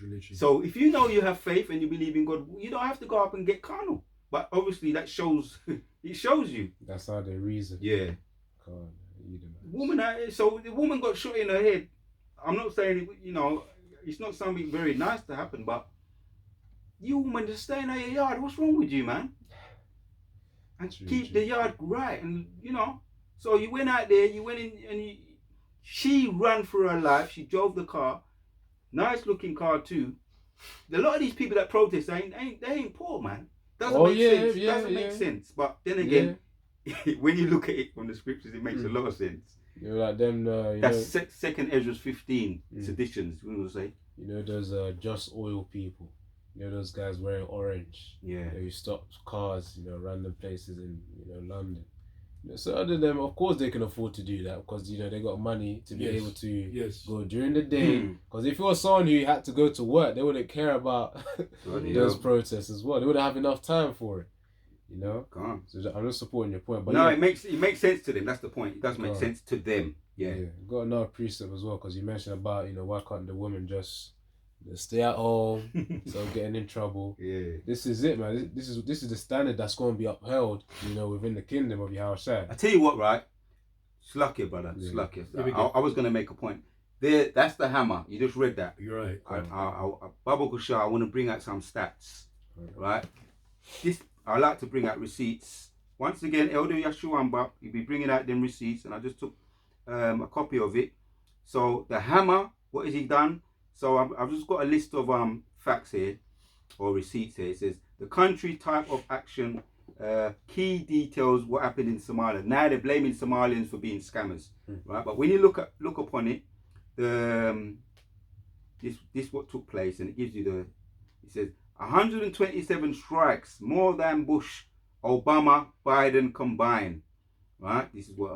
religion. So if you know you have faith and you believe in God, you don't have to go up and get carnal. But obviously that shows, it shows you. That's how they reason. Yeah. So the woman got shot in her head. I'm not saying, it's not something very nice to happen, but you woman just stay in your yard. What's wrong with you, man? And keep the yard right, and So you went out there, you went in, and she ran for her life. She drove the car, nice looking car too. A lot of these people that protest, they ain't poor, man. Doesn't make sense. Doesn't make sense. But then again, when you look at it from the scriptures, it makes a lot of sense. Like them. That's second Ezra 15 seditions. We will say. Those just oil people. Those guys wearing orange. Yeah. You stop cars. Random places in London. So other than them, of course they can afford to do that because they got money to be able to go during the day. Because if you're someone who had to go to work, they wouldn't care about those protests as well. They wouldn't have enough time for it. So I'm just supporting your point. But no, it makes sense to them. That's the point. It does make sense to them. Yeah. Got another precept as well because you mentioned about why can't the woman just stay at home, so getting in trouble. Yeah. This is it, man. This is the standard that's going to be upheld, within the kingdom of Yahushua. I tell you what, right? Slack it, brother. Yeah. Slack it. I was going to make a point. There, that's the hammer. You just read that. You're right. Baba Kushah, I want to bring out some stats, right? I like to bring out receipts. Once again, Elder Yashuamba, you'll be bringing out them receipts, and I just took a copy of it. So the hammer, what has he done? So I've just got a list of facts here, or receipts here. It says the country, type of action, key details, what happened in Somalia. Now they're blaming Somalians for being scammers, right? But when you look upon it, this what took place, and it gives you it says 127 strikes, more than Bush, Obama, Biden combined, right? This is what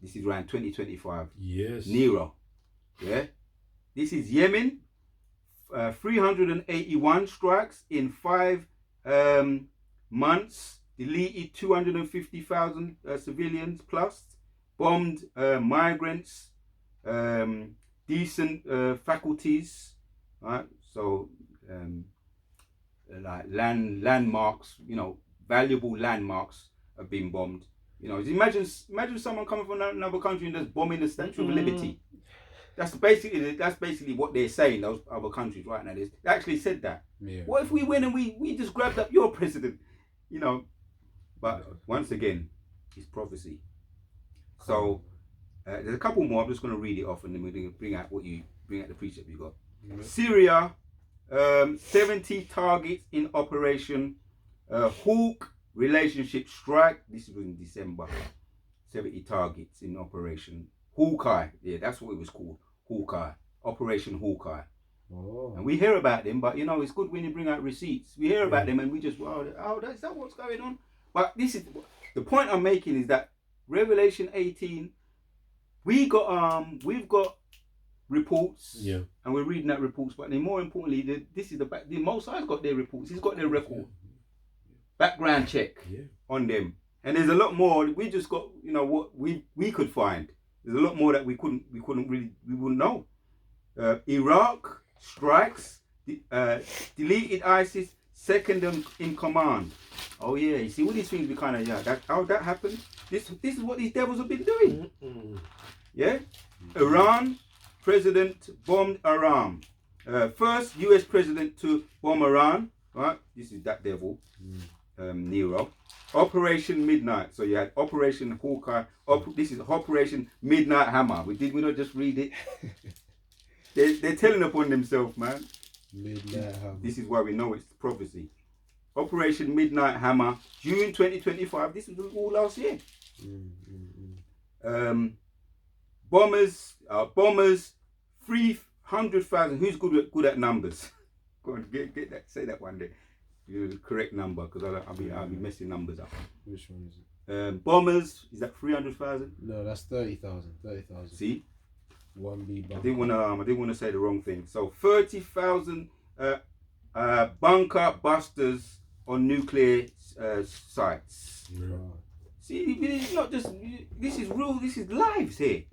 this is around 2025. Yes. Nero, yeah. This is Yemen, 381 strikes in 5 months, deleted 250,000 civilians plus, bombed migrants, decent faculties, right? So like landmarks, valuable landmarks have been bombed. Imagine someone coming from another country and just bombing the Statue of Liberty. That's basically what they're saying. Those other countries right now, they actually said that. Yeah. What if we win and we just grabbed up your president? But once again, it's prophecy. So there's a couple more. I'm just going to read it off, and then we're going to bring out the precept you got. Syria, 70 targets in operation. Hawk relationship strike. This was in December. 70 targets in operation. Hawkeye, yeah, that's what it was called. Hawkeye, Operation Hawkeye. Oh. And we hear about them, but it's good when you bring out receipts. We hear about them, and we just, is that what's going on? But this is the point I'm making is that Revelation 18, we've got reports, and we're reading that reports. But then more importantly, the Most High's got their reports. He's got their record, background check on them, and there's a lot more. We just got, what we could find. There's a lot more that we wouldn't know. Iraq strikes, deleted ISIS, second in command. Oh yeah, you see all these things we kind of how that happened. This is what these devils have been doing. Yeah, Iran president bombed Iran. First U.S. president to bomb Iran. Right, this is that devil, Nero. Operation Midnight. So you had Operation Hawkeye. This is Operation Midnight Hammer. We not just read it. They're telling upon themselves, man. Midnight Hammer. This is why we know it's prophecy. Operation Midnight Hammer, June 2025. This was all last year. Bombers, 300,000. Who's good at numbers? Go on, get that. Say that one day. The correct number, because I'll be messing numbers up. Which one is it? Bombers, is that 300,000? No, that's 30,000. See, 1B bomb. I didn't want to say the wrong thing. So 30,000 bunker busters on nuclear sites. Yeah. See, it's not just, this is real, this is lives here.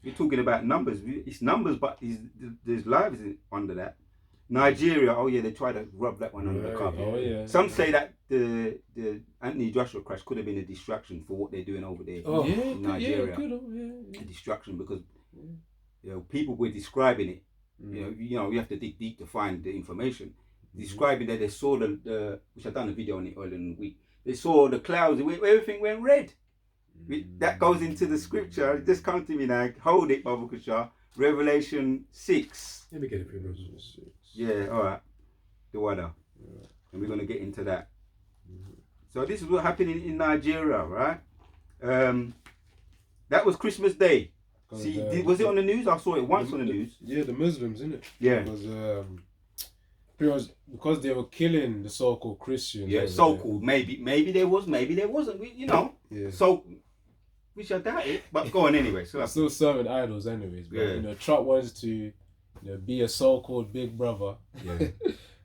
We're talking about numbers. It's numbers, but there's lives under that. Nigeria, oh yeah, they try to rub that one under the carpet. Oh yeah. Some say that the Anthony Joshua crash could have been a distraction for what they're doing over there in Nigeria. A distraction because people were describing it. You know, you have to dig deep to find the information. Describing that they saw the which I done a video on it earlier in the week. They saw the clouds, everything went red. That goes into the scripture. It just come to me now. Hold it, Babu Kushar. Revelation 6. Let me get it for you. Yeah, all right. The water. Yeah. And we're going to get into that. So this is what happened in Nigeria, right? That was Christmas Day. See, was it on the news? I saw it once on the news. Yeah, the Muslims, isn't it? Yeah. Because they were killing the so-called Christians. Yeah, so-called. Maybe there was, maybe there wasn't. You know. Yeah. So, which I doubt it. But go on anyway. So they're still serving idols, anyways. But, you know, Trump wants to, be a so-called big brother. Yeah.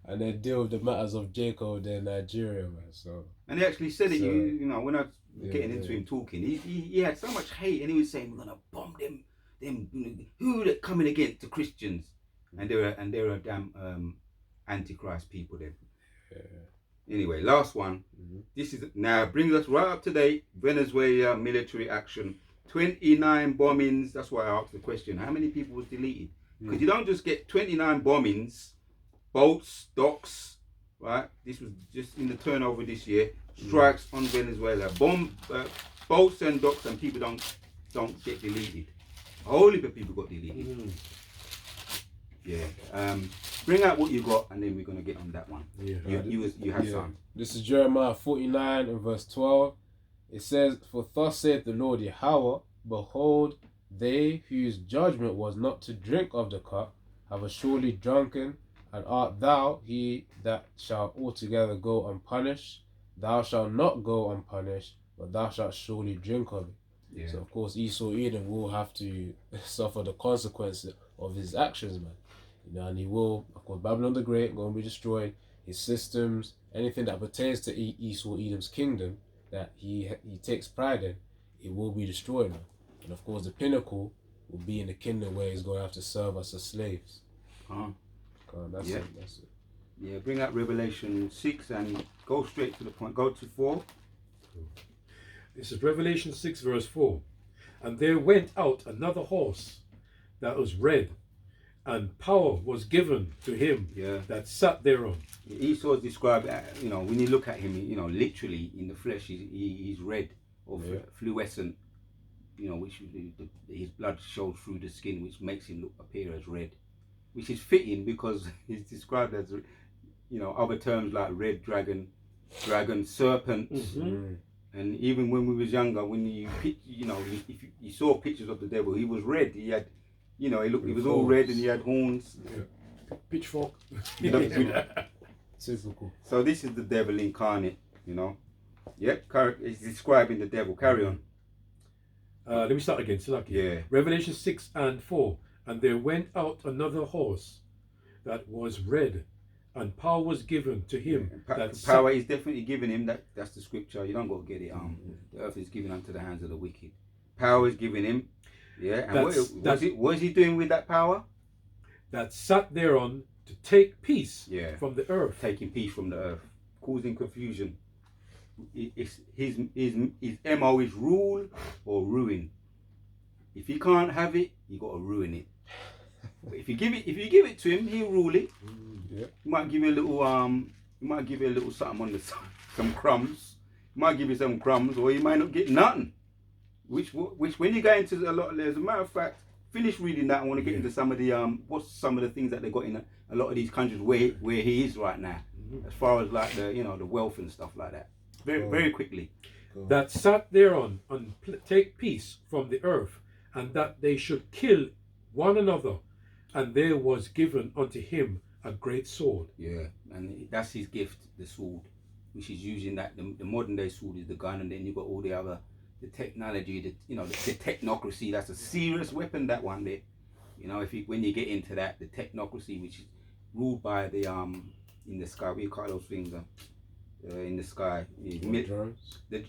And then deal with the matters of Jacob and Nigeria, man. So. And he actually said it. You know, when I was getting into him talking, he had so much hate, and he was saying, "We're gonna bomb them. Who are coming against the Christians?" And they're a damn Antichrist people then. Yeah. Anyway, last one. This is now brings us right up to date. Venezuela military action. 29 bombings. That's why I asked the question. How many people was deleted? Because you don't just get 29 bombings, boats, docks, right? This was just in the turnover this year. Strikes on Venezuela. Boats and docks, and people don't get deleted. A whole heap of people got deleted. Yeah. Bring out what you got, and then we're gonna get on that one. Yeah. You have some. This is Jeremiah 49 and verse 12. It says, "For thus saith the Lord Yahweh, behold, they whose judgment was not to drink of the cup have surely drunken, and art thou he that shall altogether go unpunished? Thou shalt not go unpunished, but thou shalt surely drink of it." Yeah. So of course Esau Edom will have to suffer the consequences of his actions, man. And he will, of course, Babylon the Great going to be destroyed. His systems, anything that pertains to Esau Edom's kingdom that he takes pride in, it will be destroyed, man. And of course, the pinnacle will be in the kingdom where he's going to have to serve us as slaves. That's it. Yeah, bring out Revelation 6 and go straight to the point. Go to 4. This is Revelation 6 verse 4. "And there went out another horse that was red, and power was given to him that sat thereon." Esau is described, when you look at him, literally in the flesh, he's red or fluorescent, which his blood shows through the skin, which makes him appear as red, which is fitting because he's described as, other terms like red dragon, serpent. And even when we was younger, when if you saw pictures of the devil, he was red. He had, he was all red and he had horns. Yeah. Pitchfork. Typical. So this is the devil incarnate, Yep, he's describing the devil. Carry on. Let me start again. Yeah. Revelation 6 and 4. "And there went out another horse that was red, and power was given to him." Power is definitely given him. That's the scripture. You don't got to get it. The earth is given unto the hands of the wicked. Power is given him. Yeah. And what is he doing with that power? "That sat thereon to take peace from the earth." Taking peace from the earth, causing confusion. His MO is rule or ruin. If he can't have it, you got to ruin it. But if you give it to him, he'll rule it. He might give you a little, something on the side, some crumbs. He might give you some crumbs, or you might not get nothing. Which when you go into a lot, as a matter of fact, finish reading that. I want to get into some of the what's some of the things that they got in a lot of these countries where he is right now, as far as like the wealth and stuff like that. Very quickly. "That sat thereon and take peace from the earth, and that they should kill one another, and there was given unto him a great sword." Yeah, and that's his gift, the sword, which is using that. The modern day sword is the gun, and then you've got all the technology, the technocracy. That's a serious weapon, that one there. When you get into that, the technocracy, which is ruled by the in the sky. We call those things in the sky. Drones? The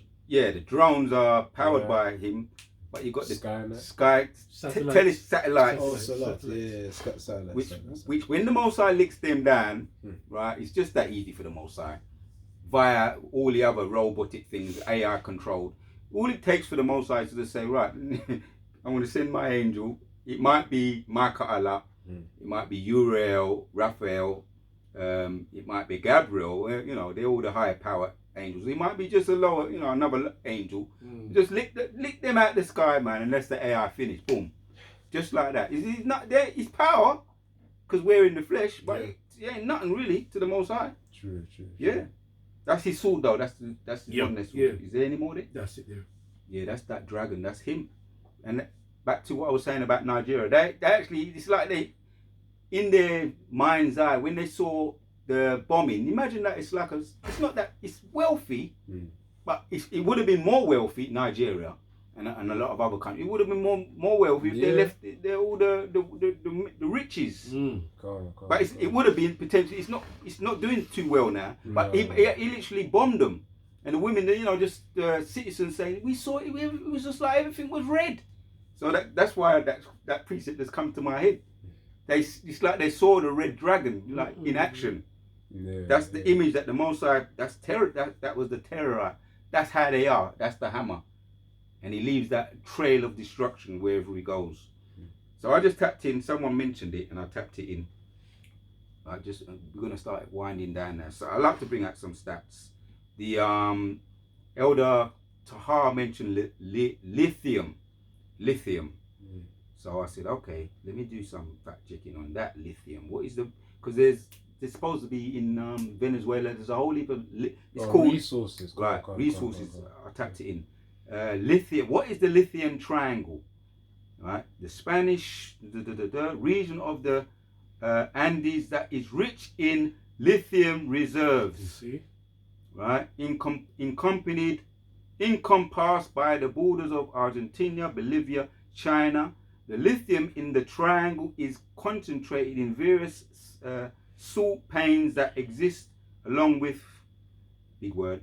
drones are powered by him, but you got the sky satellites. Oh, satellites. Which when the Mosai licks them down, right, it's just that easy for the Mosai. Via all the other robotic things, AI controlled. All it takes for the Mosai is to just say, right, I'm going to send my angel. It might be Michael Allah, it might be Uriel, Raphael, it might be Gabriel. You know, they're all the higher power angels. It might be just a lower, you know, another angel. Just lick them out the sky, man, and let the AI finish. Boom, just like that. It's not there. It's power, because we're in the flesh, but it ain't nothing really to the Most High. True. Yeah, that's his sword though. That's the one that's sword. Is there any more there? That's it there. Yeah, that's that dragon. That's him. And back to what I was saying about Nigeria. They actually, it's like they, in their mind's eye, when they saw the bombing, imagine that it's like it's not that it's wealthy, but it would have been more wealthy, Nigeria and a lot of other countries. It would have been more wealthy if they left all the riches. But it would have been potentially. It's not doing too well now. But he literally bombed them, and the women, you know, just citizens saying, we saw it. It was just like everything was red. So that's why that precept has come to my head. It's like they saw the red dragon like in action. That's the image that the Mosai. That's terror. That was the terror. That's how they are. That's the hammer, and he leaves that trail of destruction wherever he goes. So I just tapped in. Someone mentioned it, and I tapped it in. We're gonna start winding down now. So I like to bring out some stats. The Elder Tahar mentioned lithium. So I said, okay, let me do some fact checking on that lithium. What is because there's supposed to be in Venezuela. There's a whole heap of it's called resources. Resources. I tapped it in. Lithium. What is the lithium triangle? Right, the Spanish region of the Andes that is rich in lithium reserves. You see, right, encompassed by the borders of Argentina, Bolivia, China. The lithium in the triangle is concentrated in various salt plains that exist along with, big word,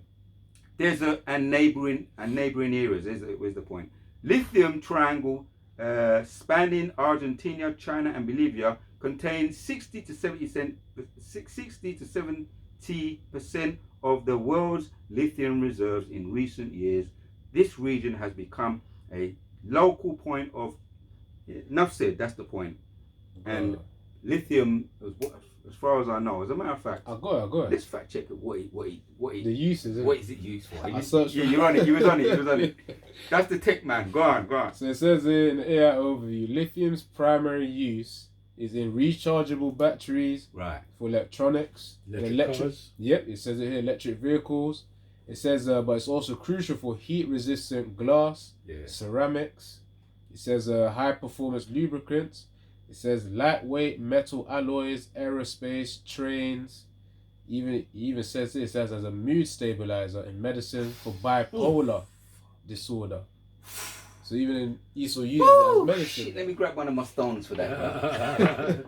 desert and neighboring areas. Where's the point? Lithium triangle spanning Argentina, China, and Bolivia contains 60 to 70% of the world's lithium reserves. In recent years, this region has become a local point of. Enough said. That's the point. And lithium, as far as I know, as a matter of fact, I got it. Let's fact check it. What the uses. What is it used for? I searched. Yeah, you're on it. You was on it. That's the tech man. Go on. So it says in the AI overview, lithium's primary use is in rechargeable batteries, right, for electronics, electric cars. Yep, it says it here, electric vehicles. It says, but it's also crucial for heat-resistant glass, ceramics. It says high-performance lubricants. It says lightweight metal alloys, aerospace, trains. It even says this as a mood stabilizer in medicine for bipolar disorder. So even uses it as medicine. Shit, let me grab one of my stones for that.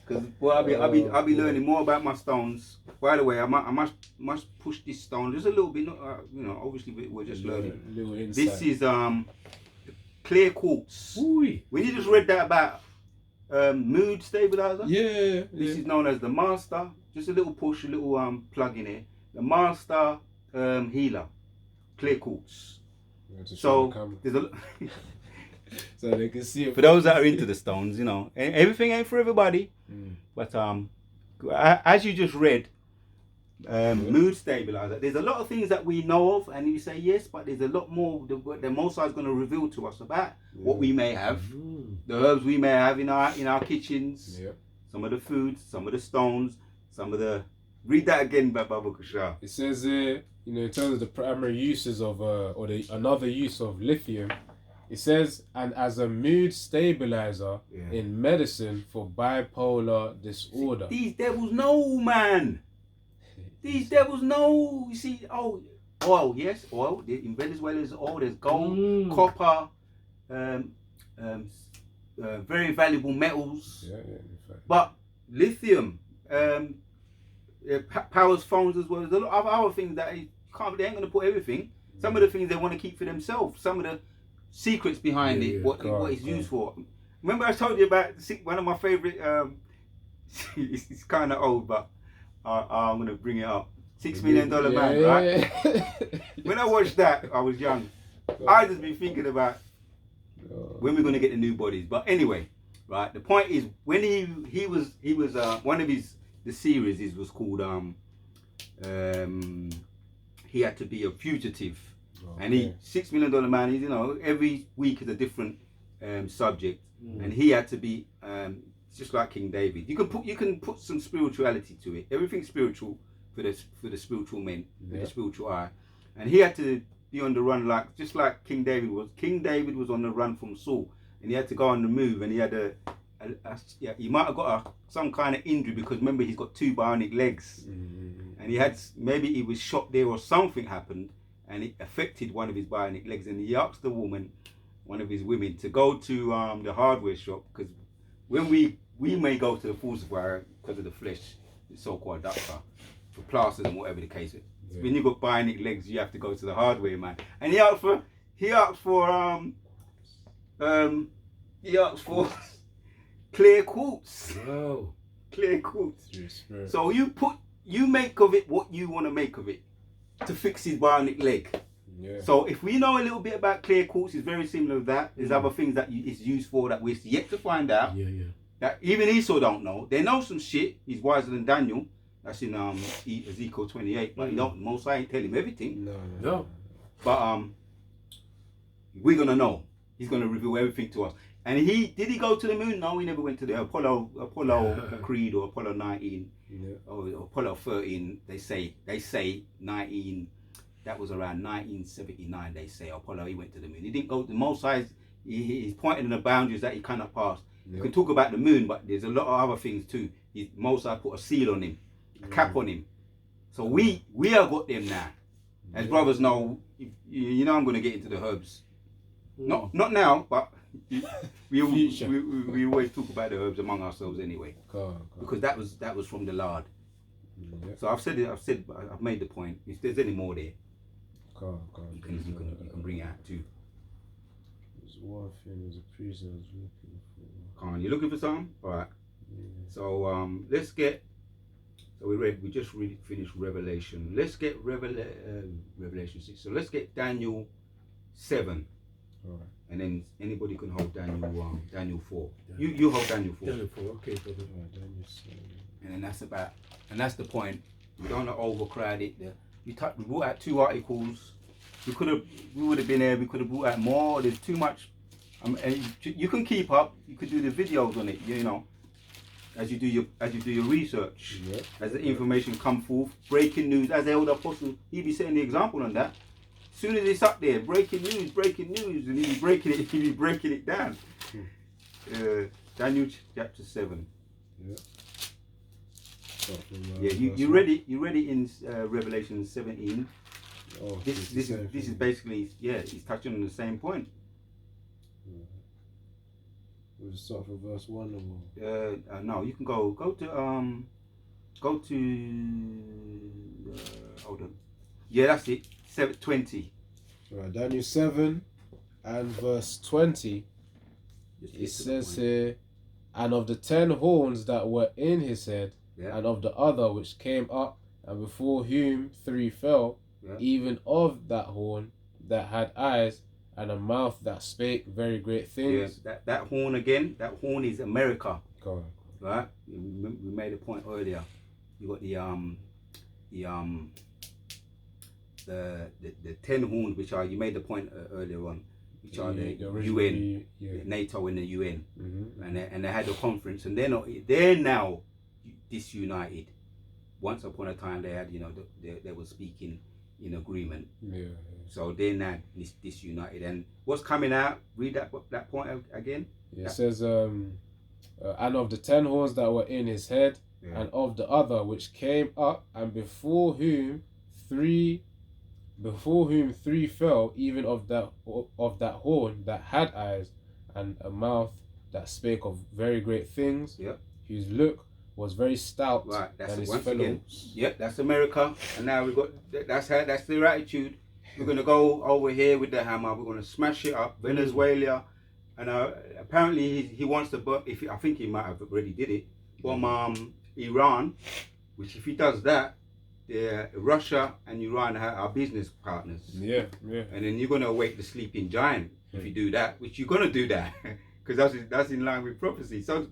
Because I'll be learning more about my stones. By the way, I must push this stone just a little bit. Not, obviously we're just learning. This is clear quartz. Ooh. When you just read that about mood stabilizer, this is known as the master. Just a little push, a little plug in here. The master healer, clear quartz. So there's a so they can see it. For those that are into the stones, everything ain't for everybody. But as you just read, mood stabilizer. There's a lot of things that we know of, and you say yes, but there's a lot more. The Most High is going to reveal to us about what we may have, the herbs we may have in our kitchens, some of the foods, some of the stones, some of the. Read that again, Baba Kusha. It says in terms of the primary uses of another use of lithium, it says, and as a mood stabilizer in medicine for bipolar disorder. These devils know, man. These devils know. You see, oil, yes, oil. In Venezuela, there's oil. There's gold, copper, very valuable metals. In fact. But lithium, powers phones as well. There's a lot of other things that they ain't going to put everything. Some of the things they want to keep for themselves. Some of the secrets behind it, what it's used for. Remember I told you about one of my favourite, it's kind of old, but I'm going to bring it up. $6 Million Man, right? When I watched that, I was young. I just been thinking about when we're going to get the new bodies. But anyway, right, the point is, when he was one of the series was called he had to be a fugitive. And $6 Million Man, he's, every week is a different subject, and he had to be just like King David. You can put some spirituality to it. Everything's spiritual for the spiritual men, with the spiritual eye, and he had to be on the run just like King David was. King David was on the run from Saul, and he had to go on the move, and he had he might have got some kind of injury, because remember he's got 2 bionic legs, and maybe he was shot there or something happened, and it affected one of his bionic legs, and he asked one of his women, to go to the hardware shop, because when we may go to the full supplier because of the flesh, the so-called doctor, for plasters and whatever the case is. Yeah. When you got bionic legs, you have to go to the hardware man, and he asked for clear quartz. Wow. Clear quartz. So you make of it what you want to make of it to fix his bionic leg. Yeah. So if we know a little bit about clear quartz, it's very similar to that. There's other things that it's used for that we're yet to find out. That even Esau don't know. They know some shit. He's wiser than Daniel. That's in Ezekiel 28. But Most High ain't tell him everything. No. But we're gonna know. He's gonna reveal everything to us. And did he go to the moon? No, he never went to the Apollo Creed or Apollo 19 or Apollo 13. They say 19. That was around 1979. They say Apollo, he went to the moon. He didn't go to the Most High. He's pointing in the boundaries that he cannot pass. You can talk about the moon, but there's a lot of other things too. Most High put a seal on him, a cap on him. So we have got them now. As brothers know, I'm going to get into the herbs. Not now, but we always talk about the herbs among ourselves anyway. Because that was from the Lord. So I've made the point. If there's any more there, you can bring it out too. There's one thing, there's a priest I was looking for. You looking for something? Alright. So let's get. So we just finished Revelation. Let's get Revelation 6. So let's get Daniel 7. Alright. And then anybody can hold Daniel 4. You hold Daniel 4. Daniel 4, okay, brother. Daniel 7. And then that's the point. We don't want to overcrowd it. We brought out 2 articles. We would have been there. We could have brought out more. There's too much. And you can keep up. You could do the videos on it. As you do your research, as the information come forth, breaking news. As the elder apostle, he'd be setting the example on that. As soon as it's up there, breaking news, and he'd be breaking it down. Daniel chapter 7. You read it in Revelation 17. This is basically he's touching on the same point. We'll just start from verse 1 or no, you can go to hold on. Yeah, that's it. 7:20. Right, Daniel 7 and verse 20. It says here, and of the 10 horns that were in his head, and of the other which came up, and before whom 3 fell, even of that horn that had eyes, and a mouth that spake very great things. That horn again. That horn is America. Go on. Right. We made a point earlier. You got the 10 horns, which are, you made the point earlier on, which are the UN, NATO and the UN, and they had a conference, and they're now disunited. Once upon a time, they had they were speaking in agreement. So they're now disunited. And what's coming out? Read that point again. It says, and of the 10 horns that were in his head, and of the other which came up, and before whom three fell, even of that horn that had eyes, and a mouth that spake of very great things, whose look was very stout Right, that's than his once fellows. again. Yep, that's America, and now we got that's their attitude. We're gonna go over here with the hammer. We're gonna smash it up. Venezuela, and apparently he wants to. But I think he might have already did it. Bomb Iran, which if he does that, Russia and Iran are business partners. Yeah. And then you're gonna awake the sleeping giant if you do that, which you're gonna do that, because that's in line with prophecy. So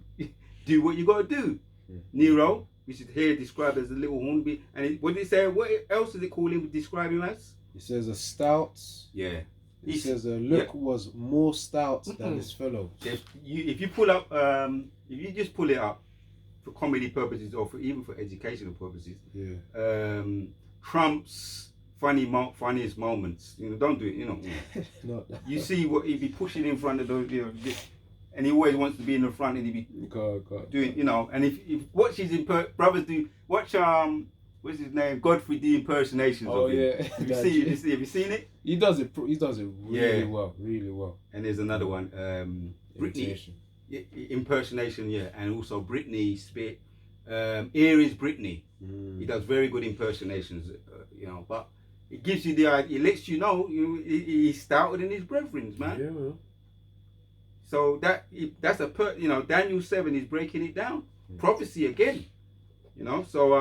do what you gotta do. Nero, which is here described as a little hornbeam, and what did it say? What else did it call him? Describe him as? He says a stout. Yeah. He says a look was more stout than his fellows. If you pull up, if you just pull it up for comedy purposes or even for educational purposes, Trump's funniest moments. Don't do it. You see what he'd be pushing in front of those, and he always wants to be in the front, and he'd be doing, And if watch his brothers do watch what's his name, Godfrey D impersonations of him. Have you seen it? He does it really well. And there's another one, Britney impersonation, and also Britney Spears. Here is Britney. He does very good impersonations, but it gives you the idea. It lets you know he's stouter than his brethren, man. Yeah. So that's Daniel 7 is breaking it down. Prophecy again, So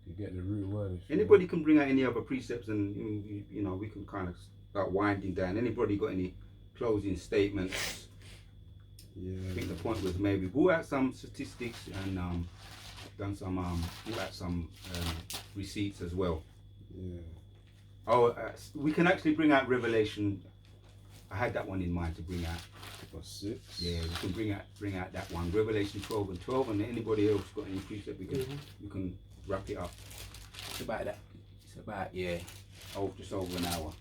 you get the root word. Anybody can bring out any other precepts, and we can kind of start winding down. Anybody got any closing statements? I think the point was maybe brought out some statistics and done some brought out some receipts as well. We can actually bring out Revelation. I had that one in mind to bring out. 6. Yeah, we can bring out that one, Revelation 12 and 12, and anybody else got any precept, we can wrap it up. It's about that. It's about just over an hour.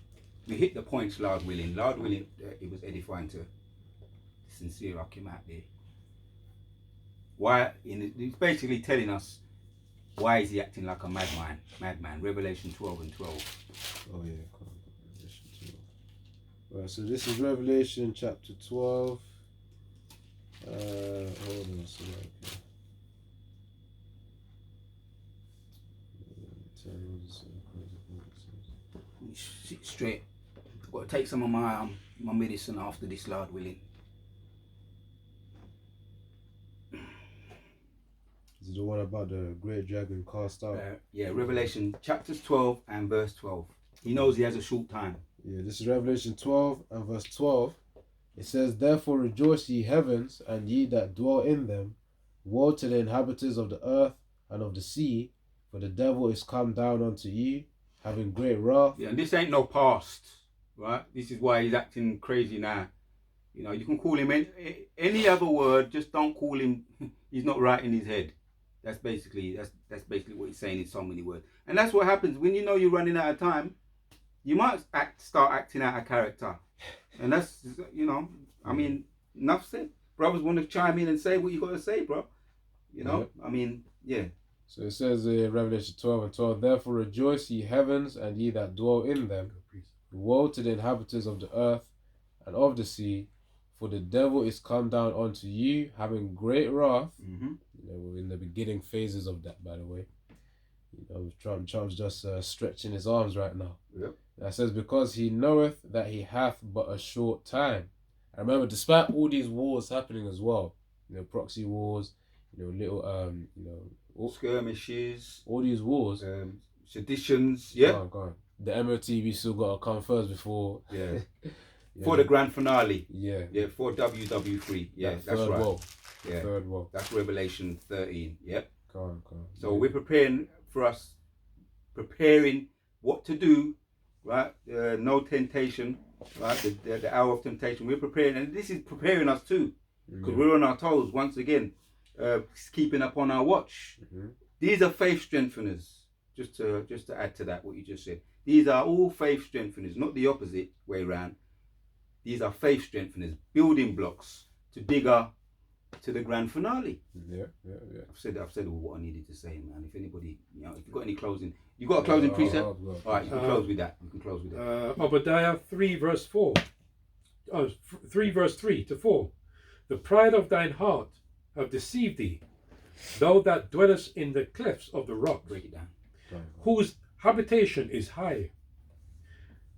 We hit the points, Lord willing. Lord willing, it was edifying to sincere came out there. Why? He's basically telling us why is he acting like a madman. Revelation 12 and 12. Oh yeah, Revelation 12. Right, so this is Revelation chapter 12. Hold on a second. Sit straight. I've got to take some of my medicine after this, Lord willing. Is it the one about the great dragon cast out? Revelation chapters 12 and verse 12. He knows he has a short time. Yeah, this is Revelation 12 and verse 12. It says, "Therefore rejoice ye heavens, and ye that dwell in them. Woe to the inhabitants of the earth and of the sea, for the devil is come down unto you, having great wrath." Yeah, and this ain't no past, right? This is why he's acting crazy now. You can call him any other word, just don't call him. He's not right in his head. That's basically what he's saying in so many words. And that's what happens when you're running out of time. You might start acting out of character, and that's enough said. Brothers want to chime in and say what you got to say, bro. So it says in Revelation 12 and 12, "Therefore rejoice ye heavens, and ye that dwell in them. Woe to the inhabitants of the earth and of the sea, for the devil is come down unto you, having great wrath." We're in the beginning phases of that, by the way. Trump's just stretching his arms right now. Yep. That says, "Because he knoweth that he hath but a short time." I remember, despite all these wars happening as well, proxy wars, little skirmishes, all these wars, seditions. Go on. The MOTV still got to come first before. For the grand finale. For WW3. That's right. Wall. Third wall. That's Revelation 13. Yep. Go on. So we're preparing what to do, right? No temptation, right? The hour of temptation. We're preparing, and this is preparing us too, because we're on our toes once again, keeping up on our watch. These are faith strengtheners. Just to add to that, what you just said. These are all faith strengtheners, not the opposite way around. These are faith strengtheners, building blocks to bigger, to the grand finale. I've said all what I needed to say, man. If anybody, if you've got any closing, you got a closing precept. All right, you can close with that. Obadiah 3 verse 4. 3 verse 3 to 4. "The pride of thine heart have deceived thee, thou that dwellest in the clefts of the rock, Break it down. whose habitation is high,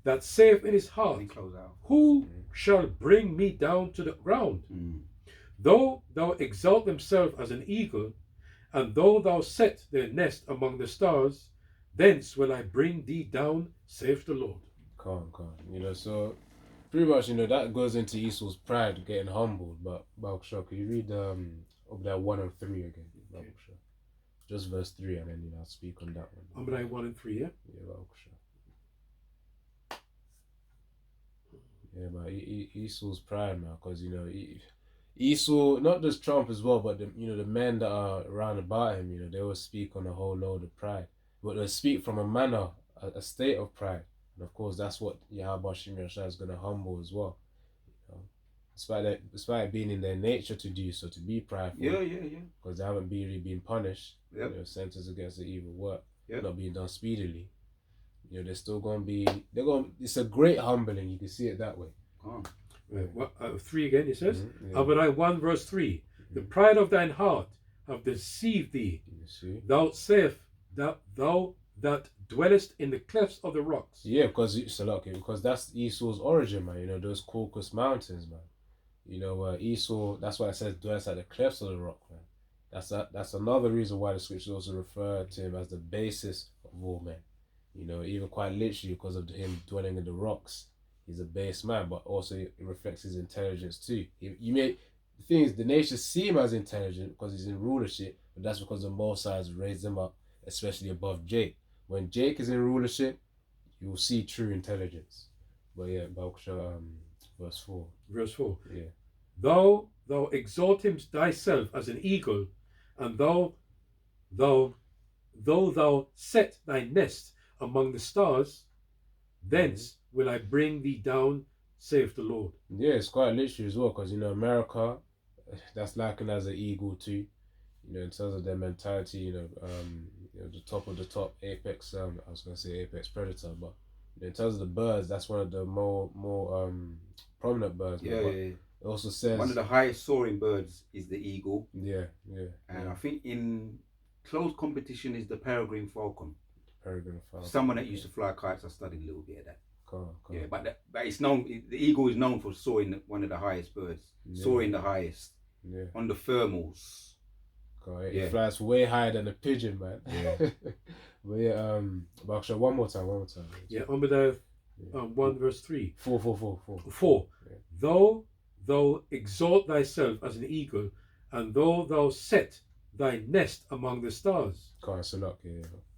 that saith in his heart, Let me close out. who shall bring me down to the ground? Though thou exalt himself as an eagle, and though thou set their nest among the stars, thence will I bring thee down, saith the Lord. Calm. So pretty much, that goes into Esau's pride, getting humbled. But Baruch, can you read up there 1 and 3 again? Baruch. Just verse 3, and then I'll speak on that one. Obadiah 1 and 3, yeah? Yeah, Baruch. Yeah, but Esau's pride, man, because Esau, not just Trump as well, but the men that are around about him, they will speak on a whole load of pride, but they speak from a manner, a state of pride, and of course that's what Yahweh Shem Yahshua is going to humble as well. Despite it being in their nature to do so, to be prideful. Yeah. Because they haven't really been punished. Yep. Sentenced against the evil work, Yep. not being done speedily. They're still going to be. It's a great humbling. You can see it that way. Right. 3 again, it says. Mm-hmm, yeah. Obadiah 1 verse 3. The pride of thine heart have deceived thee. You see? Thou sayest that thou that dwellest in the clefts of the rocks. Yeah, because that's Esau's origin, man. Those Caucasus Mountains, man. Esau. That's why it says dwells at the clefts of the rock, man. That's another reason why the scriptures also refer to him as the basis of all men. Even quite literally because of him dwelling in the rocks. He's a base man, but also it reflects his intelligence too. The thing is, the nations see him as intelligent because he's in rulership, but that's because the Most High has raised him up, especially above Jake. When Jake is in rulership, you will see true intelligence. But yeah, verse 4. Verse 4. Yeah. Thou exalt him thyself as an eagle, and though thou set thy nest among the stars, thence will I bring thee down, saith the Lord. Yeah, it's quite literally as well, because America, that's likened as an eagle too. In terms of their mentality, the top of the top apex. I was gonna say apex predator, but in terms of the birds, that's one of the more prominent birds. Yeah. It also says one of the highest soaring birds is the eagle. Yeah. And I think in close competition is the peregrine falcon. Peregrine falcon. Someone that used to fly kites, I studied a little bit of that. Cool. Yeah, but it's known. The eagle is known for soaring, one of the highest birds, soaring the highest. Yeah. On the thermals. Cool. It flies way higher than a pigeon, man. Yeah. But yeah, Baksha, one more time. Yeah, Obadiah 1 verse 3. 4. 4. Yeah. Thou exalt thyself as an eagle, and though thou set thy nest among the stars. Cool. So look,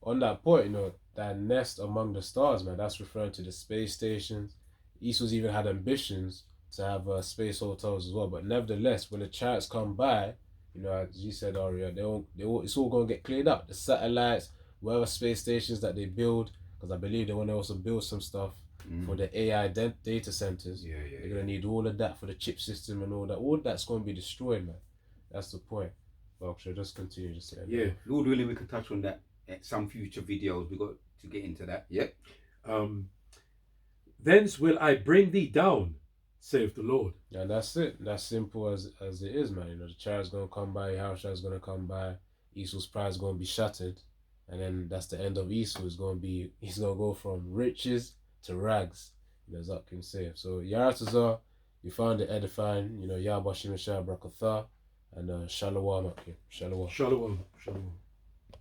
on that point, that nest among the stars, man, that's referring to the space stations. Esau's even had ambitions to have space hotels as well, but nevertheless, when the chariots come by, as you said earlier, it's all going to get cleared up. The satellites, whatever space stations that they build, because I believe they want to also build some stuff for the AI data centers. Yeah. They're going to need all of that for the chip system and all that. All that's going to be destroyed, man. That's the point. Well, should I just continue to say that? Yeah, Lord willing, we can touch on that at some future videos. We got to get into that. Yep. Thence will I bring thee down, saith the Lord. And that's it. That's simple as it is, man. The chariot's going to come by, Yahushua's going to come by, Esau's pride is going to be shattered, and then that's the end of Esau. He's going to go from riches to rags, as I can say. So Yaratazar, you found it edifying, Yahweh Shem Yahshua Brakatha, and Shalom. Shalom. Shalom.